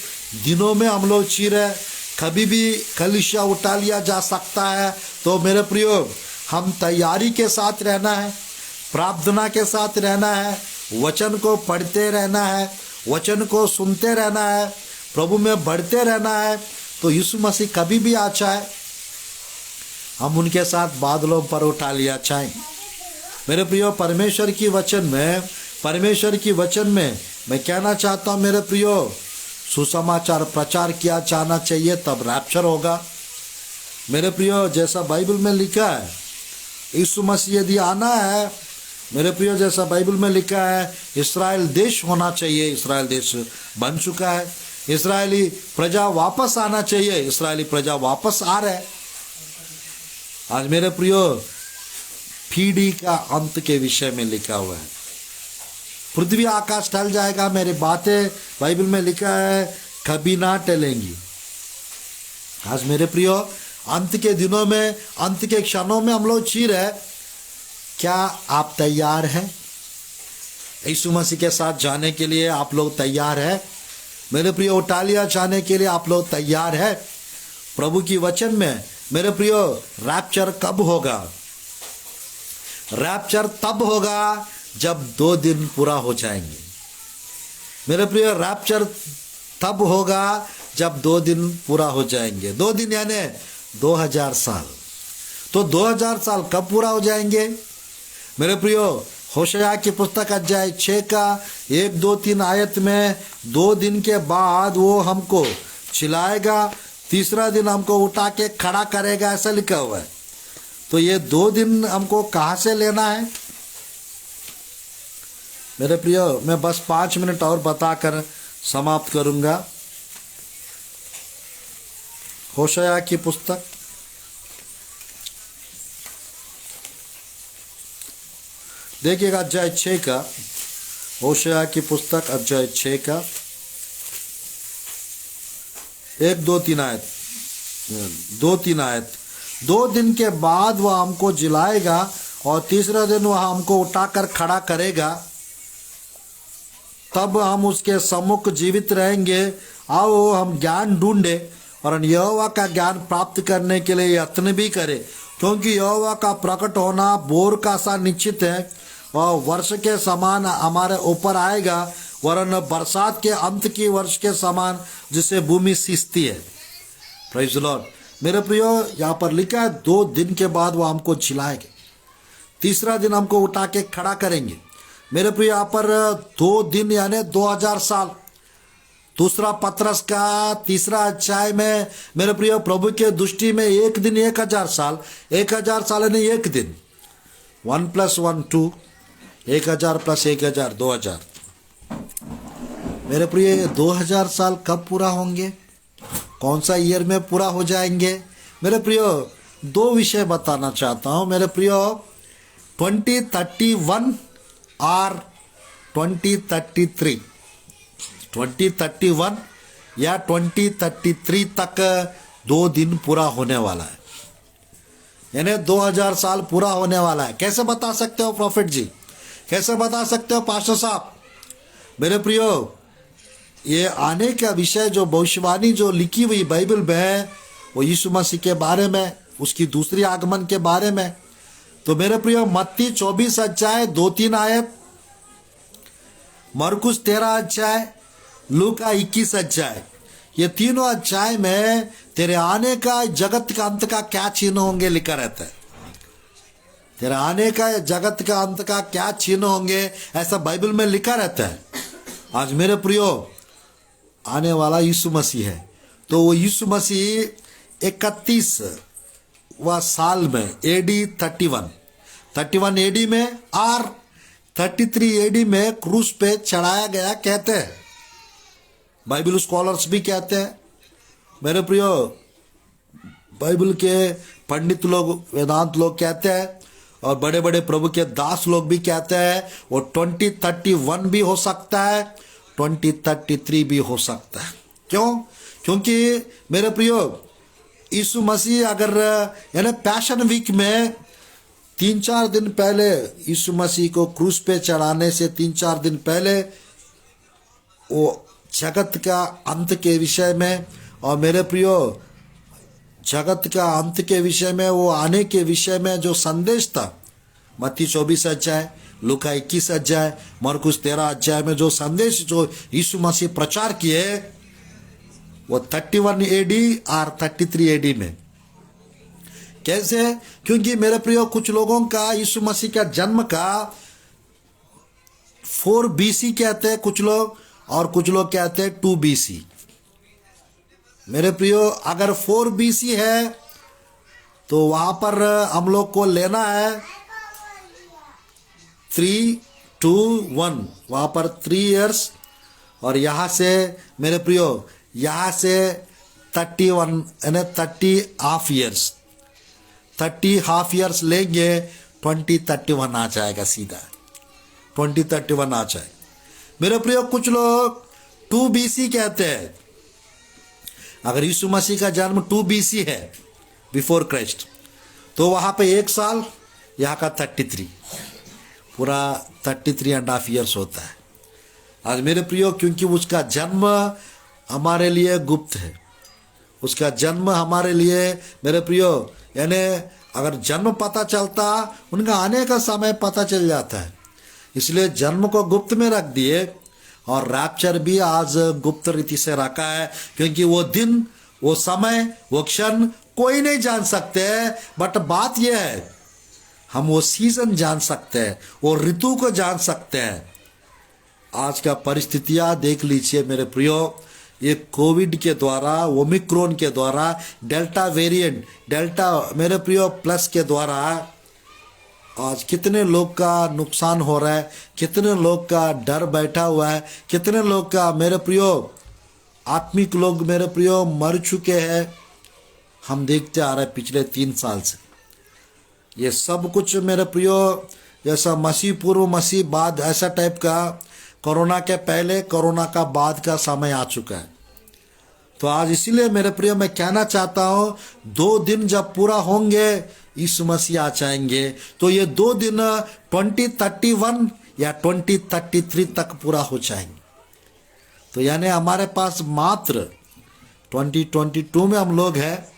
दिनों में हम लोग जी रहे, कभी भी कलीसिया उठा लिया जा सकता है। तो मेरे प्रियो, हम तैयारी के साथ रहना है, प्रार्थना के साथ रहना है, वचन को पढ़ते रहना है, वचन को सुनते रहना है, प्रभु में बढ़ते रहना है। तो यीशु मसीह कभी भी आ जाए, हम उनके साथ बादलों पर उठा लिया जाए। मेरे प्रियो, परमेश्वर की वचन में मैं कहना चाहता हूं मेरे प्रियो, सुसमाचार प्रचार किया जाना चाहिए, तब रैप्चर होगा। मेरे प्रियो, जैसा बाइबल में लिखा है, यीशु मसीह यदि आना है मेरे प्रियो, जैसा बाइबल में लिखा है, इस्राएल देश होना चाहिए, इस्राएल देश बन चुका है। इस्राएली प्रजा वापस आना चाहिए, इस्राएली प्रजा वापस आ रहे। आज मेरे प्रियो, पीढ़ी का अंत के विषय में लिखा हुआ है। पृथ्वी आकाश टल जाएगा, मेरी बातें बाइबल में लिखा है कभी ना टलेंगी। आज मेरे प्रियो, अंत के दिनों में, अंत के क्षणों में हम लोग जी रहे। क्या आप तैयार हैं यीशु मसीह के साथ जाने के लिए? आप लोग तैयार हैं मेरे प्रियो? इटालिया जाने के लिए आप लोग तैयार हैं? प्रभु की वचन में मेरे प्रियो, रैप्चर कब होगा? रैप्चर तब होगा जब 2 दिन पूरा हो जाएंगे। मेरे प्रियो, रैप्चर तब होगा जब 2 दिन पूरा हो जाएंगे। 2 दिन यानी 2000 साल। तो 2000 साल कब पूरा हो जाएंगे मेरे प्रियो? होशया की पुस्तक अध्याय 6 का 1, 2, 3 आयत में 2 दिन के बाद वो हमको चिल्लाएगा, तीसरा दिन हमको उठा के खड़ा करेगा, ऐसा लिखा हुआ है। तो ये 2 दिन हमको कहां से लेना है मेरे प्रियो? मैं बस 5 मिनट और बताकर समाप्त करूंगा। होशया की पुस्तक देखिएगा, अध्याय 6 का, होशया की पुस्तक अध्याय 6 का 1, 2, 3 आयत, 2, 3 आयत। 2 दिन के बाद वह हमको जिलाएगा और तीसरा दिन वह हमको उठाकर खड़ा करेगा, तब हम उसके सम्मुख जीवित रहेंगे। आओ हम ज्ञान ढूंढे और यहोवा का ज्ञान प्राप्त करने के लिए यत्न भी करें, क्योंकि यहोवा का प्रकट होना भोर का सा निश्चित है और वर्ष के समान हमारे ऊपर आएगा, वरन बरसात के अंत की वर्ष के समान जिसे भूमि सींचती है। Praise the Lord. मेरे प्रियो, यहाँ पर लिखा है 2 दिन के बाद वो हमको चिल्लाएंगे, तीसरा दिन हमको उठा के खड़ा करेंगे। मेरे प्रियो, यहाँ पर 2 दिन यानी 2000 साल। दूसरा पत्रस का 3 अध्याय में मेरे प्रियो, प्रभु के दृष्टि में 1 दिन 1000 साल, 1000 साल यानी 1 दिन। 1 + 1 2, 1000 + 1000 2000। मेरे प्रिय, 2000 साल कब पूरा होंगे? कौन सा ईयर में पूरा हो जाएंगे? मेरे प्रियो, 2 विषय बताना चाहता हूं मेरे प्रियो। 2031 और 2033, 2031 या 2033 तक 2 दिन पूरा होने वाला है, यानी 2000 साल पूरा होने वाला है। कैसे बता सकते हो प्रॉफिट जी? कैसे बता सकते हो पास्टर साहब? मेरे प्रियो, ये आने का विषय जो भविष्यवाणी जो लिखी हुई बाइबल में है, वो यीशु मसीह के बारे में, उसकी दूसरी आगमन के बारे में। तो मेरे प्रियो, मत्ती 24 अध्याय 2-3 आयत, मरकुस 13 अध्याय, लूका 21 अध्याय, ये तीनों अध्याय में तेरे आने का, जगत का अंत का क्या चिन्ह होंगे लिखा रहता है। तेरे आने का, जगत का अंत का क्या चिन्ह होंगे, ऐसा बाइबल में लिखा रहता है। आज मेरे प्रियो, आने वाला यीशु मसीह है। तो वो यीशु मसीह 31वां साल में AD 31 AD में और 33 AD में क्रूस पे चढ़ाया गया कहते हैं, बाइबल स्कॉलर्स भी कहते हैं। मेरे प्रियो, बाइबल के पंडित लोग, वेदांत लोग कहते हैं, और बड़े बड़े प्रभु के दास लोग भी कहते हैं वो 2031 भी हो सकता है, 2033 भी हो सकता है। क्यों? क्योंकि मेरे प्रियो, यीशु मसीह अगर यानी पैशन वीक में 3-4 दिन पहले, यीशु मसीह को क्रूस पे चढ़ाने से 3-4 दिन पहले वो जगत का अंत के विषय में, और मेरे प्रियो, जगत का अंत के विषय में, वो आने के विषय में जो संदेश था, मत्ती 24 अध्याय, लूका 21 अध्याय, मरकुस 13 अध्याय में जो संदेश जो यीशु मसीह प्रचार किए, वो 31 AD और 33 AD में। कैसे? क्योंकि मेरे प्रियो, कुछ लोगों का यीशु मसीह का जन्म का 4 BC कहते हैं कुछ लोग, और कुछ लोग कहते हैं 2 BC। मेरे प्रियो, अगर 4 BC है तो वहां पर हम लोग को लेना है 3, 2, 1, वहां पर 3 years, और यहां से मेरे प्रियो यहां से 31 यानी 30 हाफ ईयर्स, 30 हाफ ईयर्स लेंगे, 2031 आ जाएगा, सीधा 2031 आ जाए। मेरे प्रियो, कुछ लोग 2 BC कहते हैं। अगर यीशु मसीह का जन्म 2 BC है, बिफोर क्राइस्ट, तो वहां पे 1 साल, यहाँ का 33, पूरा 33.5 ईयर्स होता है। आज मेरे प्रियो, क्योंकि उसका जन्म हमारे लिए गुप्त है, उसका जन्म हमारे लिए मेरे प्रियो, यानी अगर जन्म पता चलता, उनका आने का समय पता चल जाता है, इसलिए जन्म को गुप्त में रख दिए, और रैप्चर भी आज गुप्त रीति से रखा है, क्योंकि वो दिन, वो समय, वो क्षण कोई नहीं जान सकते। बट बात यह है, हम वो सीजन जान सकते हैं, वो ऋतु को जान सकते हैं। आज का परिस्थितियां देख लीजिए मेरे प्रियो, ये कोविड के द्वारा, ओमिक्रॉन के द्वारा, डेल्टा वेरिएंट, डेल्टा मेरे प्रियो प्लस के द्वारा आज कितने लोग का नुकसान हो रहा है, कितने लोग का डर बैठा हुआ है, कितने लोग का मेरे प्रियो आत्मिक लोग मेरे प्रियो मर चुके हैं। हम देखते आ रहे पिछले 3 साल से ये सब कुछ मेरे प्रियो, जैसा मसीह पूर्व मसीह बाद, ऐसा टाइप का कोरोना के पहले कोरोना का बाद का समय आ चुका है। तो आज इसीलिए मेरे प्रियो मैं कहना चाहता हूं, 2 दिन जब पूरा होंगे, यीशु मसीह आ जाएंगे, तो ये 2 दिन 2031 या 2033 तक पूरा हो जाएंगे। तो यानी हमारे पास मात्र 2022 में हम लोग हैं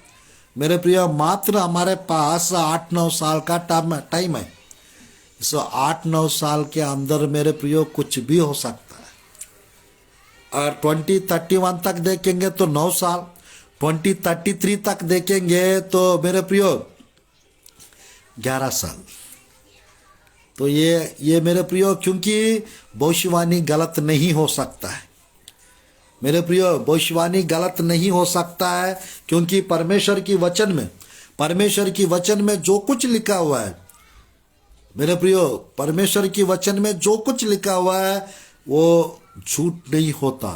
मेरे प्रियो, मात्र हमारे पास 8-9 साल का टाइम है। इस 8-9 साल के अंदर मेरे प्रियो कुछ भी हो सकता है। और 2031 तक देखेंगे तो 9 साल, 2033 तक देखेंगे तो मेरे प्रियो 11 साल। तो ये मेरे प्रियो, क्योंकि भविष्यवाणी गलत नहीं हो सकता है मेरे प्रियो, भविष्यवाणी गलत नहीं हो सकता है, क्योंकि परमेश्वर की वचन में जो कुछ लिखा हुआ है मेरे प्रियो, परमेश्वर की वचन में जो कुछ लिखा हुआ है वो झूठ नहीं होता।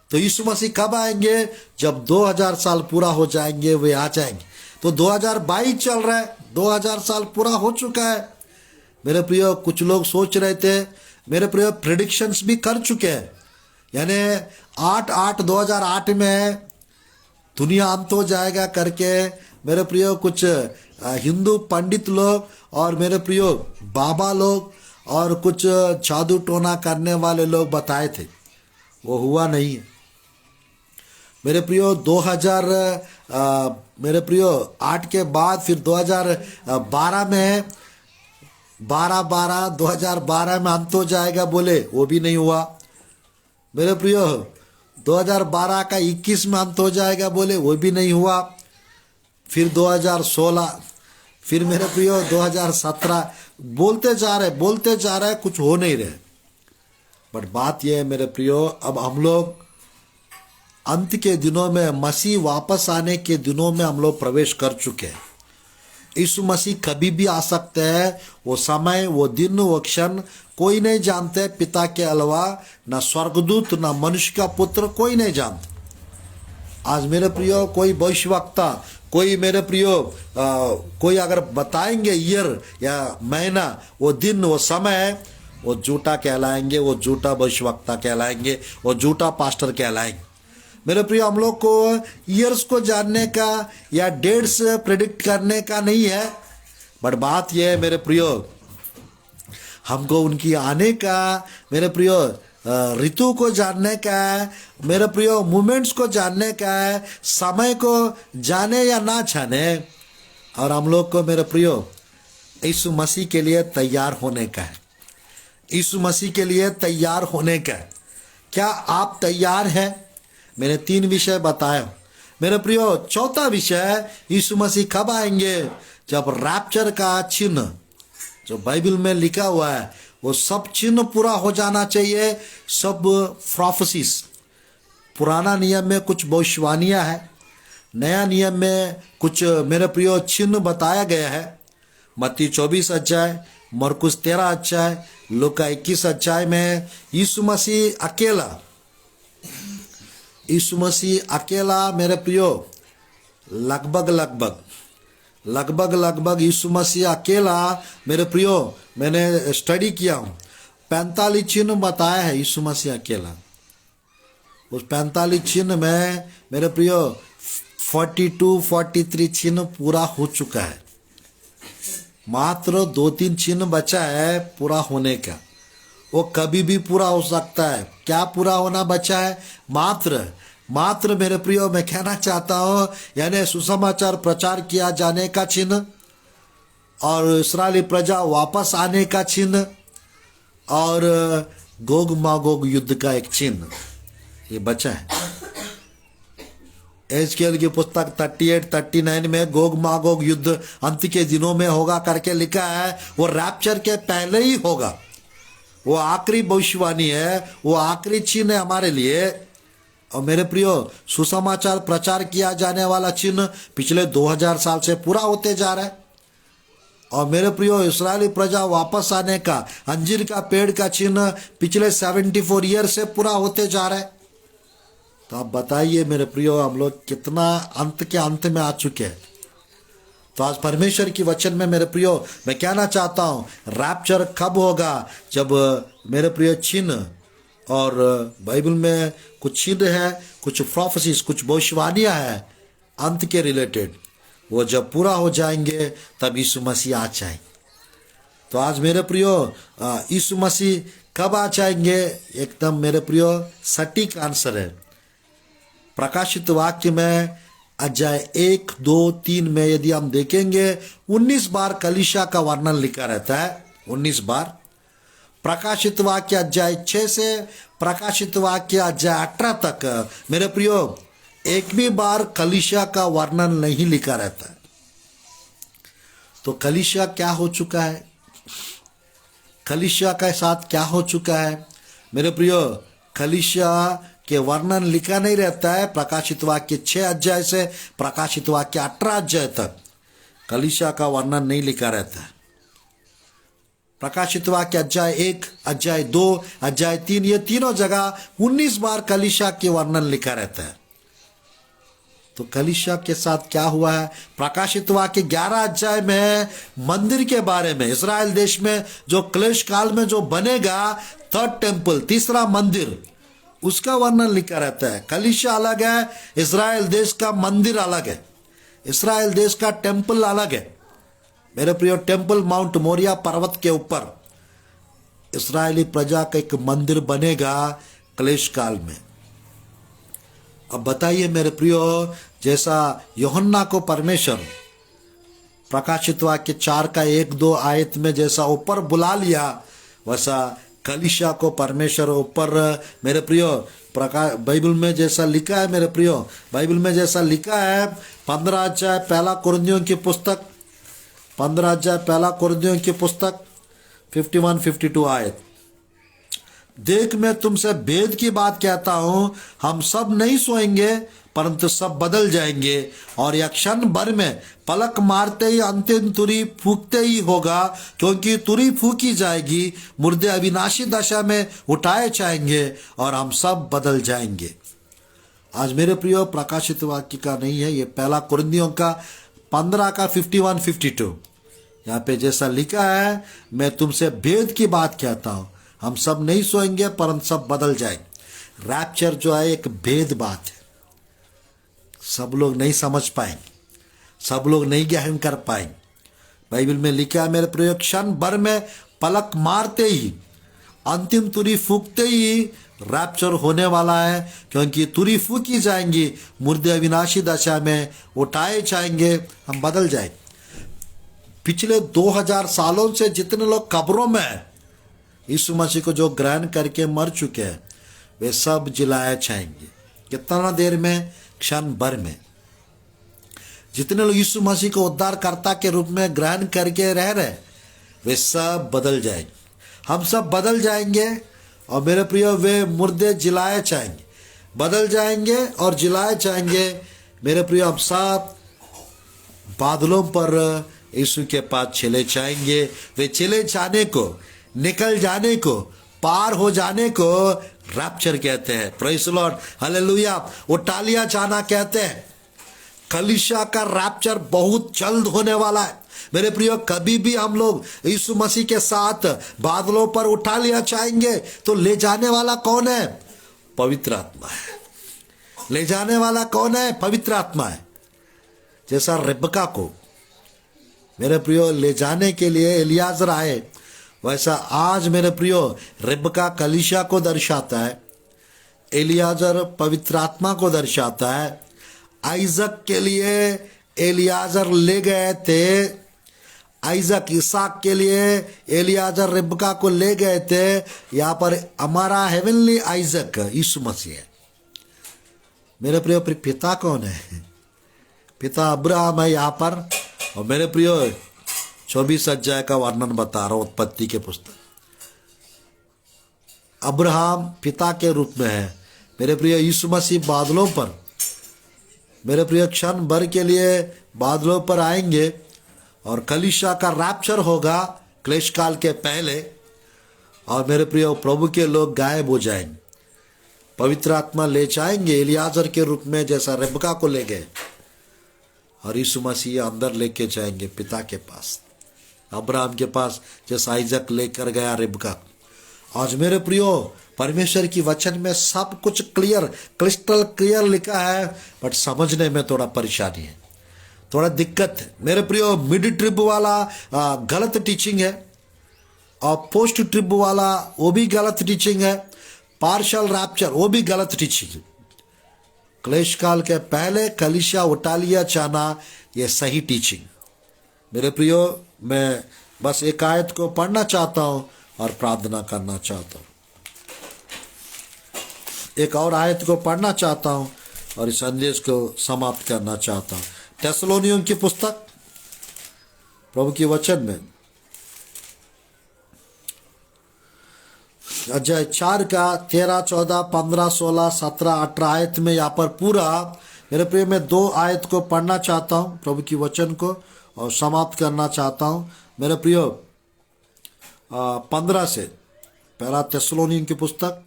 तो यीशु मसीह कब आएंगे? जब 2000 साल पूरा हो जाएंगे, वे आ जाएंगे। तो 2022 चल रहा है, 2000 साल पूरा हो चुका है मेरे प्रियो। कुछ लोग सोच रहे थे मेरे प्रियो, प्रेडिक्शंस भी कर चुके हैं, यानी 8/8/2008 में दुनिया अंत हो जाएगा करके मेरे प्रियो कुछ हिंदू पंडित लोग और मेरे प्रियो बाबा लोग और कुछ जादू टोना करने वाले लोग बताए थे। वो हुआ नहीं है मेरे प्रियो। 2000 मेरे प्रियो 8 के बाद फिर 2012 में 2012 में अंत हो जाएगा बोले, वो भी नहीं हुआ मेरे प्रियो। 2012 का 21 में अंत हो जाएगा बोले, वो भी नहीं हुआ। फिर 2016, फिर मेरे प्रियो 2017, बोलते जा रहे कुछ हो नहीं रहे। बट बात यह है मेरे प्रियो, अब हम लोग अंत के दिनों में, मसीह वापस आने के दिनों में हम लोग प्रवेश कर चुके हैं। यीशु मसीह कभी भी आ सकते हैं। वो समय, वो दिन, वो क्षण कोई नहीं जानते पिता के अलावा, ना स्वर्गदूत, ना मनुष्य का पुत्र, कोई नहीं जानते। आज मेरे प्रियो कोई भविष्यवक्ता, कोई मेरे प्रियो कोई अगर बताएंगे ईयर या महीना, वो दिन, वो समय, वो झूठा कहलाएंगे, वो झूठा भविष्यवक्ता कहलाएंगे, वो झूठा पास्टर कहलाएंगे मेरे प्रियो। हम लोग को ईयर्स को जानने का या डेट्स प्रेडिक्ट करने का नहीं है, बट बात यह है मेरे प्रियो, हमको उनकी आने का मेरे प्रियो ऋतु को जानने का है मेरे प्रियो, मूवमेंट्स को जानने का है, समय को जाने या ना जाने। और हम लोग को मेरे प्रियो यीशु मसीह के लिए तैयार होने का है, यीशु मसीह के लिए तैयार होने का है। क्या आप तैयार हैं? मैंने 3 विषय बताए मेरे प्रियो। चौथा विषय, यीशु मसीह कब आएंगे? जब रैप्चर का चिन्ह जो बाइबल में लिखा हुआ है वो सब चिन्ह पूरा हो जाना चाहिए। सब प्रोफेसीज, पुराना नियम में कुछ भविष्यवाणियां है, नया नियम में कुछ मेरे प्रियो चिन्ह बताया गया है। मत्ती 24 अध्याय, मरकुस 13 अध्याय, लूका 21 अध्याय में यीशु मसीह अकेला मेरे प्रियो लगभग यीशु मसीह अकेला मेरे प्रियो, मैंने स्टडी किया हूँ, 45 चिन्ह बताया है यीशु मसीह अकेला। उस 45 चिन्ह में मेरे प्रियो 42-43 चिन्ह पूरा हो चुका है। मात्र 2-3 चिन्ह बचा है पूरा होने का। वो कभी भी पूरा हो सकता है। क्या पूरा होना बचा है? मात्र मेरे प्रियो मैं कहना चाहता हूँ, यानी सुसमाचार प्रचार किया जाने का चिन्ह, और इस्राएली प्रजा वापस आने का चिन्ह, और गोग मागोग युद्ध का एक चिन्ह, ये बचा है। एजकेल की पुस्तक 38-39 में गोग मागोग युद्ध अंत के दिनों में होगा करके लिखा है। वो रैप्चर के पहले ही होगा। वो आखिरी भविष्यवाणी है, वो आखिरी चिन्ह है हमारे लिए। और मेरे प्रियो, सुसमाचार प्रचार किया जाने वाला चिन्ह पिछले 2000 साल से पूरा होते जा रहा है। और मेरे प्रियो, इस्राएली प्रजा वापस आने का अंजीर का पेड़ का चिन्ह पिछले 74 ईयर से पूरा होते जा रहा है। तो आप बताइए मेरे प्रियो, हम लोग कितना अंत के अंत में आ चुके हैं। तो आज परमेश्वर की वचन में मेरे प्रियो मैं कहना चाहता हूँ, रैप्चर कब होगा? जब मेरे प्रियो चिन्ह, और बाइबल में कुछ चिन्ह है, कुछ प्रोफेसीज, कुछ भविष्यवाणियां है अंत के रिलेटेड, वो जब पूरा हो जाएंगे तब यीशु मसीह आ जाएंगे। तो आज मेरे प्रियो, यीशु मसीह कब आ जाएंगे? एकदम मेरे प्रियो सटीक आंसर है। प्रकाशित वाक्य में अध्याय 1, 2, 3 में यदि हम देखेंगे 19 बार कलीसिया का वर्णन लिखा रहता है। 19 बार। प्रकाशित वाक्य अध्याय 6 से प्रकाशित वाक्य अध्याय 18 तक मेरे प्रियो एक भी बार कलीसिया का वर्णन नहीं लिखा रहता है। तो कलीसिया क्या हो चुका है? कलीसिया के साथ क्या हो चुका है? मेरे प्रियो, कलीसिया के वर्णन लिखा नहीं रहता है। प्रकाशित वाक्य 6 अध्याय से प्रकाशित वाक्य 18 अध्याय तक कलीसिया का वर्णन नहीं लिखा रहता है। प्रकाशित वाक्य अध्याय 1, अध्याय 2, अध्याय 3, ये तीनों जगह 19 बार कलीसिया के वर्णन लिखा रहता है। तो कलीसिया के साथ क्या हुआ है? प्रकाशित वाक्य 11 अध्याय में मंदिर के बारे में, इस्राएल देश में जो क्लेश काल में जो बनेगा, थर्ड टेम्पल, तीसरा मंदिर, उसका वर्णन लिखा रहता है। कलीसिया अलग है, इस्राएल देश का मंदिर अलग है, इस्राएल देश का टेम्पल अलग है। मेरे प्रियो, टेम्पल माउंट मोरिया पर्वत के ऊपर इस्राएली प्रजा का एक मंदिर बनेगा क्लेश काल में। अब बताइए मेरे प्रियो, जैसा यूहन्ना को परमेश्वर प्रकाशित वाक्य 4 का 1-2 आयत में जैसा ऊपर बुला लिया, वैसा कलीसिया को परमेश्वर ऊपर, मेरे प्रियो, बाइबल में जैसा लिखा है, मेरे प्रियो, बाइबल में जैसा लिखा है 15 अध्याय पहला कुरिन्थियों की पुस्तक, 15 अध्याय पहला कुरिन्थियों की पुस्तक 51-52 आयत। देख, मैं तुमसे भेद की बात कहता हूं, हम सब नहीं सोएंगे परंतु सब बदल जाएंगे, और एक क्षण भर में पलक मारते ही अंतिम तुरी फूकते ही होगा, क्योंकि तुरी फूकी जाएगी, मुर्दे अविनाशी दशा में उठाए जाएंगे और हम सब बदल जाएंगे। आज मेरे प्रियो, प्रकाशित वाक्य का नहीं है, ये पहला कुरिन्थियों का 15 का 51-52, यहाँ पे जैसा लिखा है, मैं तुमसे भेद की बात कहता हूं, हम सब नहीं सोएंगे परंतु सब बदल जाएंगे। रैप्चर जो है एक भेद बात है, सब लोग नहीं समझ पाएंगे, सब लोग नहीं ग्रहण कर पाएंगे। बाइबल में लिखा है मेरे प्रिय, क्षण भर में पलक मारते ही, अंतिम तुरी फूकते ही रैप्चर होने वाला है, क्योंकि तुरी फूकी जाएंगी, मुर्दे अविनाशी दशा में उठाए जाएंगे, हम बदल जाएंगे। पिछले 2000 सालों से जितने लोग कब्रों में यीशु मसीह को जो ग्रहण करके मर चुके हैं, वे सब जिलाए जाएंगे। कितना देर में? क्षण भर में। जितने लोग यीशु मसीह को उद्धारकर्ता के रूप में ग्रहण करके रह रहे, वे सब बदल जाएंगे। हम सब बदल जाएंगे और मेरे प्रिय वे मुर्दे जिलाए जाएंगे, बदल जाएंगे और जिलाए जाएंगे। मेरे प्रिय हम सब बादलों पर यीशु के पास चले जाएंगे। वे चले जाने को, निकल जाने को, पार हो जाने को रैप्चर कहते हैं। Praise the Lord, hallelujah. उठा लिया जाना कहते हैं। कलीसिया का रैप्चर बहुत जल्द होने वाला है मेरे प्रियो। कभी भी हम लोग यीशु मसीह के साथ बादलों पर उठा लिया जाएंगे तो ले जाने वाला कौन है? पवित्र आत्मा है। ले जाने वाला कौन है? पवित्र आत्मा है। जैसा रिबका को मेरे प्रियो ले जाने के लिए एलियाजर आए, वैसा आज मेरे प्रियो रिबका कलीसिया को दर्शाता है, एलियाजर पवित्र आत्मा को दर्शाता है। आइजक के लिए एलियाजर ले गए थे, आइजक इसहाक के लिए एलियाजर रिबका को ले गए थे। यहाँ पर हमारा हेवनली आइजक यीशु मसीह है। मेरे प्रियो पिता कौन है? पिता अब्राहम है यहाँ पर। और मेरे प्रियो 24 अध्याय का वर्णन बता रहा हूं, उत्पत्ति के पुस्तक। अब्राहम पिता के रूप में है। मेरे प्रिय यीशु मसीह बादलों पर, मेरे प्रिय क्षण भर के लिए बादलों पर आएंगे और कलीसिया का रैप्चर होगा क्लेश काल के पहले। और मेरे प्रिय प्रभु के लोग गायब हो जाएंगे। पवित्र आत्मा ले जाएंगे एलियाजर के रूप में, जैसा रिबका को ले गए, और यीशु मसीह अंदर लेके जाएंगे पिता के पास, अब्राहम के पास, जैसा आइजक लेकर गया रिबका। आज मेरे प्रियो परमेश्वर की वचन में सब कुछ क्लियर, क्रिस्टल क्लियर लिखा है, बट समझने में थोड़ा परेशानी है, थोड़ा दिक्कत है। मेरे प्रियो मिड ट्रिप वाला गलत टीचिंग है, और पोस्ट ट्रिप वाला वो भी गलत टीचिंग है, पार्शल रैप्चर वो भी गलत टीचिंग है। क्लेश काल के पहले कलीसिया उठा लिया जाना, ये सही टीचिंग। मेरे प्रियो मैं बस एक आयत को पढ़ना चाहता हूँ और प्रार्थना करना चाहता हूँ। एक और आयत को पढ़ना चाहता हूँ और इस संदेश को समाप्त करना चाहता हूँ। थेसलोनियों की पुस्तक प्रभु की वचन में अध्याय 4 का 13, 14, 15, 16, 17, 18 आयत में यहाँ पर पूरा मेरे प्रिय मैं 2 आयत को पढ़ना चाहता हूँ प्रभु की वचन को और समाप्त करना चाहता हूँ। मेरे प्रियो 15 से, पहला थेसलोनियों की पुस्तक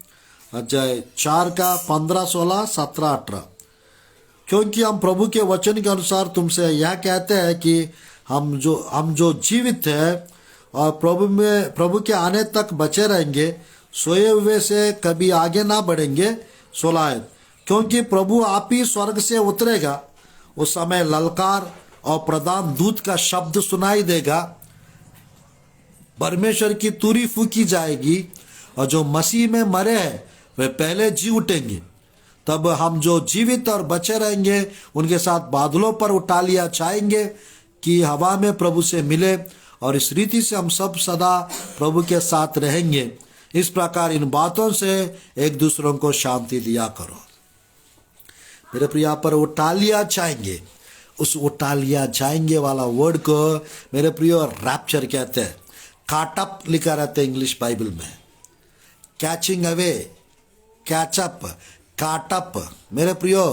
अध्याय 4 का 15, 16, 17, 18। क्योंकि हम प्रभु के वचन के अनुसार तुमसे यह कहते हैं कि हम जो जीवित है और प्रभु के आने तक बचे रहेंगे, सोए हुए से कभी आगे ना बढ़ेंगे। 16 आयत, क्योंकि प्रभु आप ही स्वर्ग से उतरेगा, उस समय ललकार और प्रधान दूत का शब्द सुनाई देगा, परमेश्वर की तुरी फूकी जाएगी और जो मसीह में मरे हैं वे पहले जी उठेंगे। तब हम जो जीवित और बचे रहेंगे उनके साथ बादलों पर उठा लिया जाएंगे कि हवा में प्रभु से मिले, और इस रीति से हम सब सदा प्रभु के साथ रहेंगे। इस प्रकार इन बातों से एक दूसरों को शांति दिया करो। मेरे प्रिय पर उठा लिया जाएंगे, उस उठा लिया जाएंगे वाला वर्ड को मेरे प्रियो रैप्चर कहते हैं। काटअप लिखा रहता है इंग्लिश बाइबल में, कैचिंग अवे, कैचअप, काटअप। मेरे प्रियो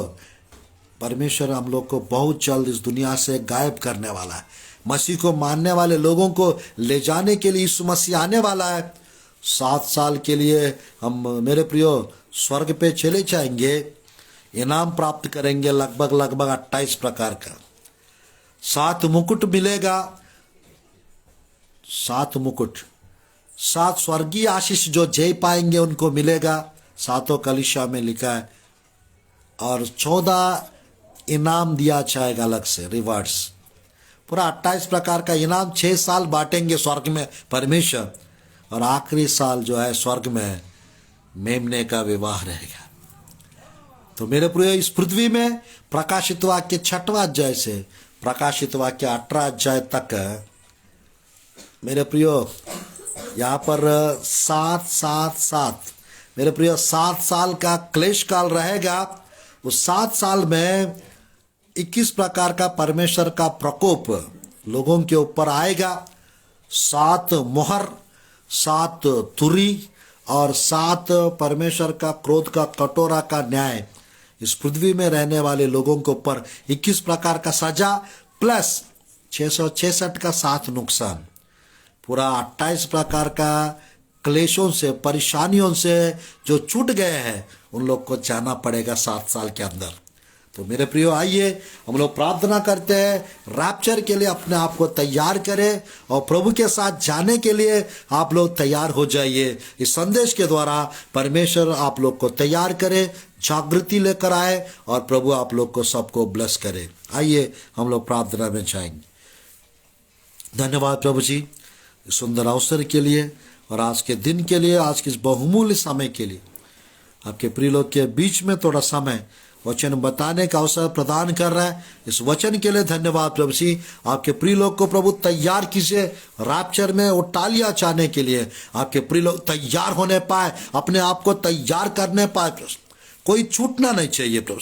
परमेश्वर हम लोग को बहुत जल्द इस दुनिया से गायब करने वाला है। मसीह को मानने वाले लोगों को ले जाने के लिए यीशु मसीह आने वाला है। 7 साल के लिए हम मेरे प्रियो स्वर्ग पे चले जाएंगे, इनाम प्राप्त करेंगे लगभग 28 प्रकार का। 7 मुकुट मिलेगा, 7 मुकुट, 7 स्वर्गीय आशीष जो जय पाएंगे उनको मिलेगा, 7 कलीसिया में लिखा है। और 14 इनाम दिया जाएगा अलग से, रिवार्ड्स। पूरा 28 प्रकार का इनाम 6 साल बांटेंगे स्वर्ग में परमेश्वर, और आखिरी साल जो है स्वर्ग में मेमने का विवाह रहेगा। तो मेरे प्रिय इस पृथ्वी में प्रकाशित वाक्य 6वां अध्याय से प्रकाशित वाक्य 18 अध्याय तक मेरे प्रियो यहाँ पर 7, 7, 7 मेरे प्रियो 7 साल का क्लेश काल रहेगा। उस 7 साल में 21 प्रकार का परमेश्वर का प्रकोप लोगों के ऊपर आएगा। 7 मोहर, 7 तुरी और 7 परमेश्वर का क्रोध का कटोरा का न्याय, इस पृथ्वी में रहने वाले लोगों के ऊपर 21 प्रकार का सजा प्लस 666 का 7 नुकसान, पूरा 28 प्रकार का क्लेशों से, परेशानियों से जो छूट गए हैं उन लोग को जाना पड़ेगा 7 साल के अंदर। तो मेरे प्रियो, आइए हम लोग प्रार्थना करते हैं, रैप्चर के लिए अपने आप को तैयार करें और प्रभु के साथ जाने के लिए आप लोग तैयार हो जाइए। इस संदेश के द्वारा परमेश्वर आप लोग को तैयार करे, जागृति लेकर आए और प्रभु आप लोग को सबको ब्लेस करे। आइए हम लोग प्रार्थना में जाएंगे। धन्यवाद प्रभु जी इस सुंदर अवसर के लिए और आज के दिन के लिए, आज के इस बहुमूल्य समय के लिए। आपके प्रिय लोग के बीच में थोड़ा समय वचन बताने का अवसर प्रदान कर रहा है, इस वचन के लिए धन्यवाद प्रभु जी। आपके प्रिय लोग को प्रभु तैयार कीजिए रैप्चर में उठालिया चाहने के लिए। आपके प्रिय लोग तैयार होने पाए, अपने आप को तैयार करने पाए प्रभु, कोई छूटना नहीं चाहिए प्रभु।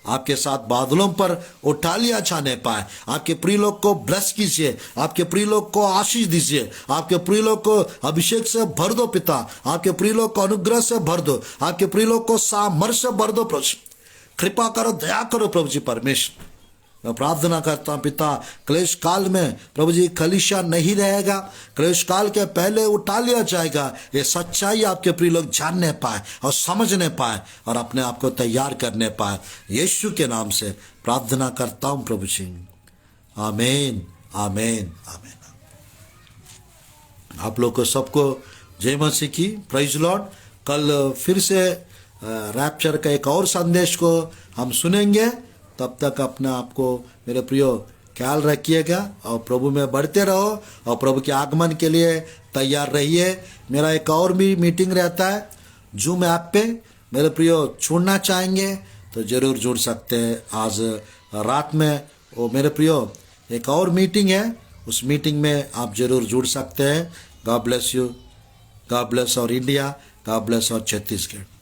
आपके साथ बादलों पर उठालिया छाने पाए। आपके प्रिय लोग को ब्लेस कीजिए, आपके प्रिय लोग को आशीष दीजिए, आपके प्रिय लोग को अभिषेक से भर दो पिता, आपके प्रिय लोग को अनुग्रह से भर दो, आपके प्रिय लोग को सामर्थ्य से भर दो प्रभु। कृपा करो, दया करो प्रभु जी परमेश्वर। मैं प्रार्थना करता हूँ पिता, क्लेश काल में प्रभु जी कलीसिया नहीं रहेगा, क्लेश काल के पहले उठा लिया जाएगा। ये सच्चाई आपके प्रिय लोग जानने पाए और समझने पाए और अपने आप को तैयार करने पाए। यीशु के नाम से प्रार्थना करता हूँ प्रभु जी, आमीन आमीन आमीन। आप लोग को सबको जय मसीह की, प्रेज लॉर्ड। कल फिर से रैप्चर का एक और संदेश को हम सुनेंगे। तब तक अपने आप को मेरे प्रियो ख्याल रखिएगा और प्रभु में बढ़ते रहो और प्रभु के आगमन के लिए तैयार रहिए। मेरा एक और भी मीटिंग रहता है जूम ऐप पे, मेरे प्रियो जुड़ना चाहेंगे तो जरूर जुड़ सकते हैं। आज रात में वो मेरे प्रियो एक और मीटिंग है, उस मीटिंग में आप जरूर जुड़ सकते हैं। God bless you, God bless और इंडिया, गॉड ब्लेस और छत्तीसगढ़।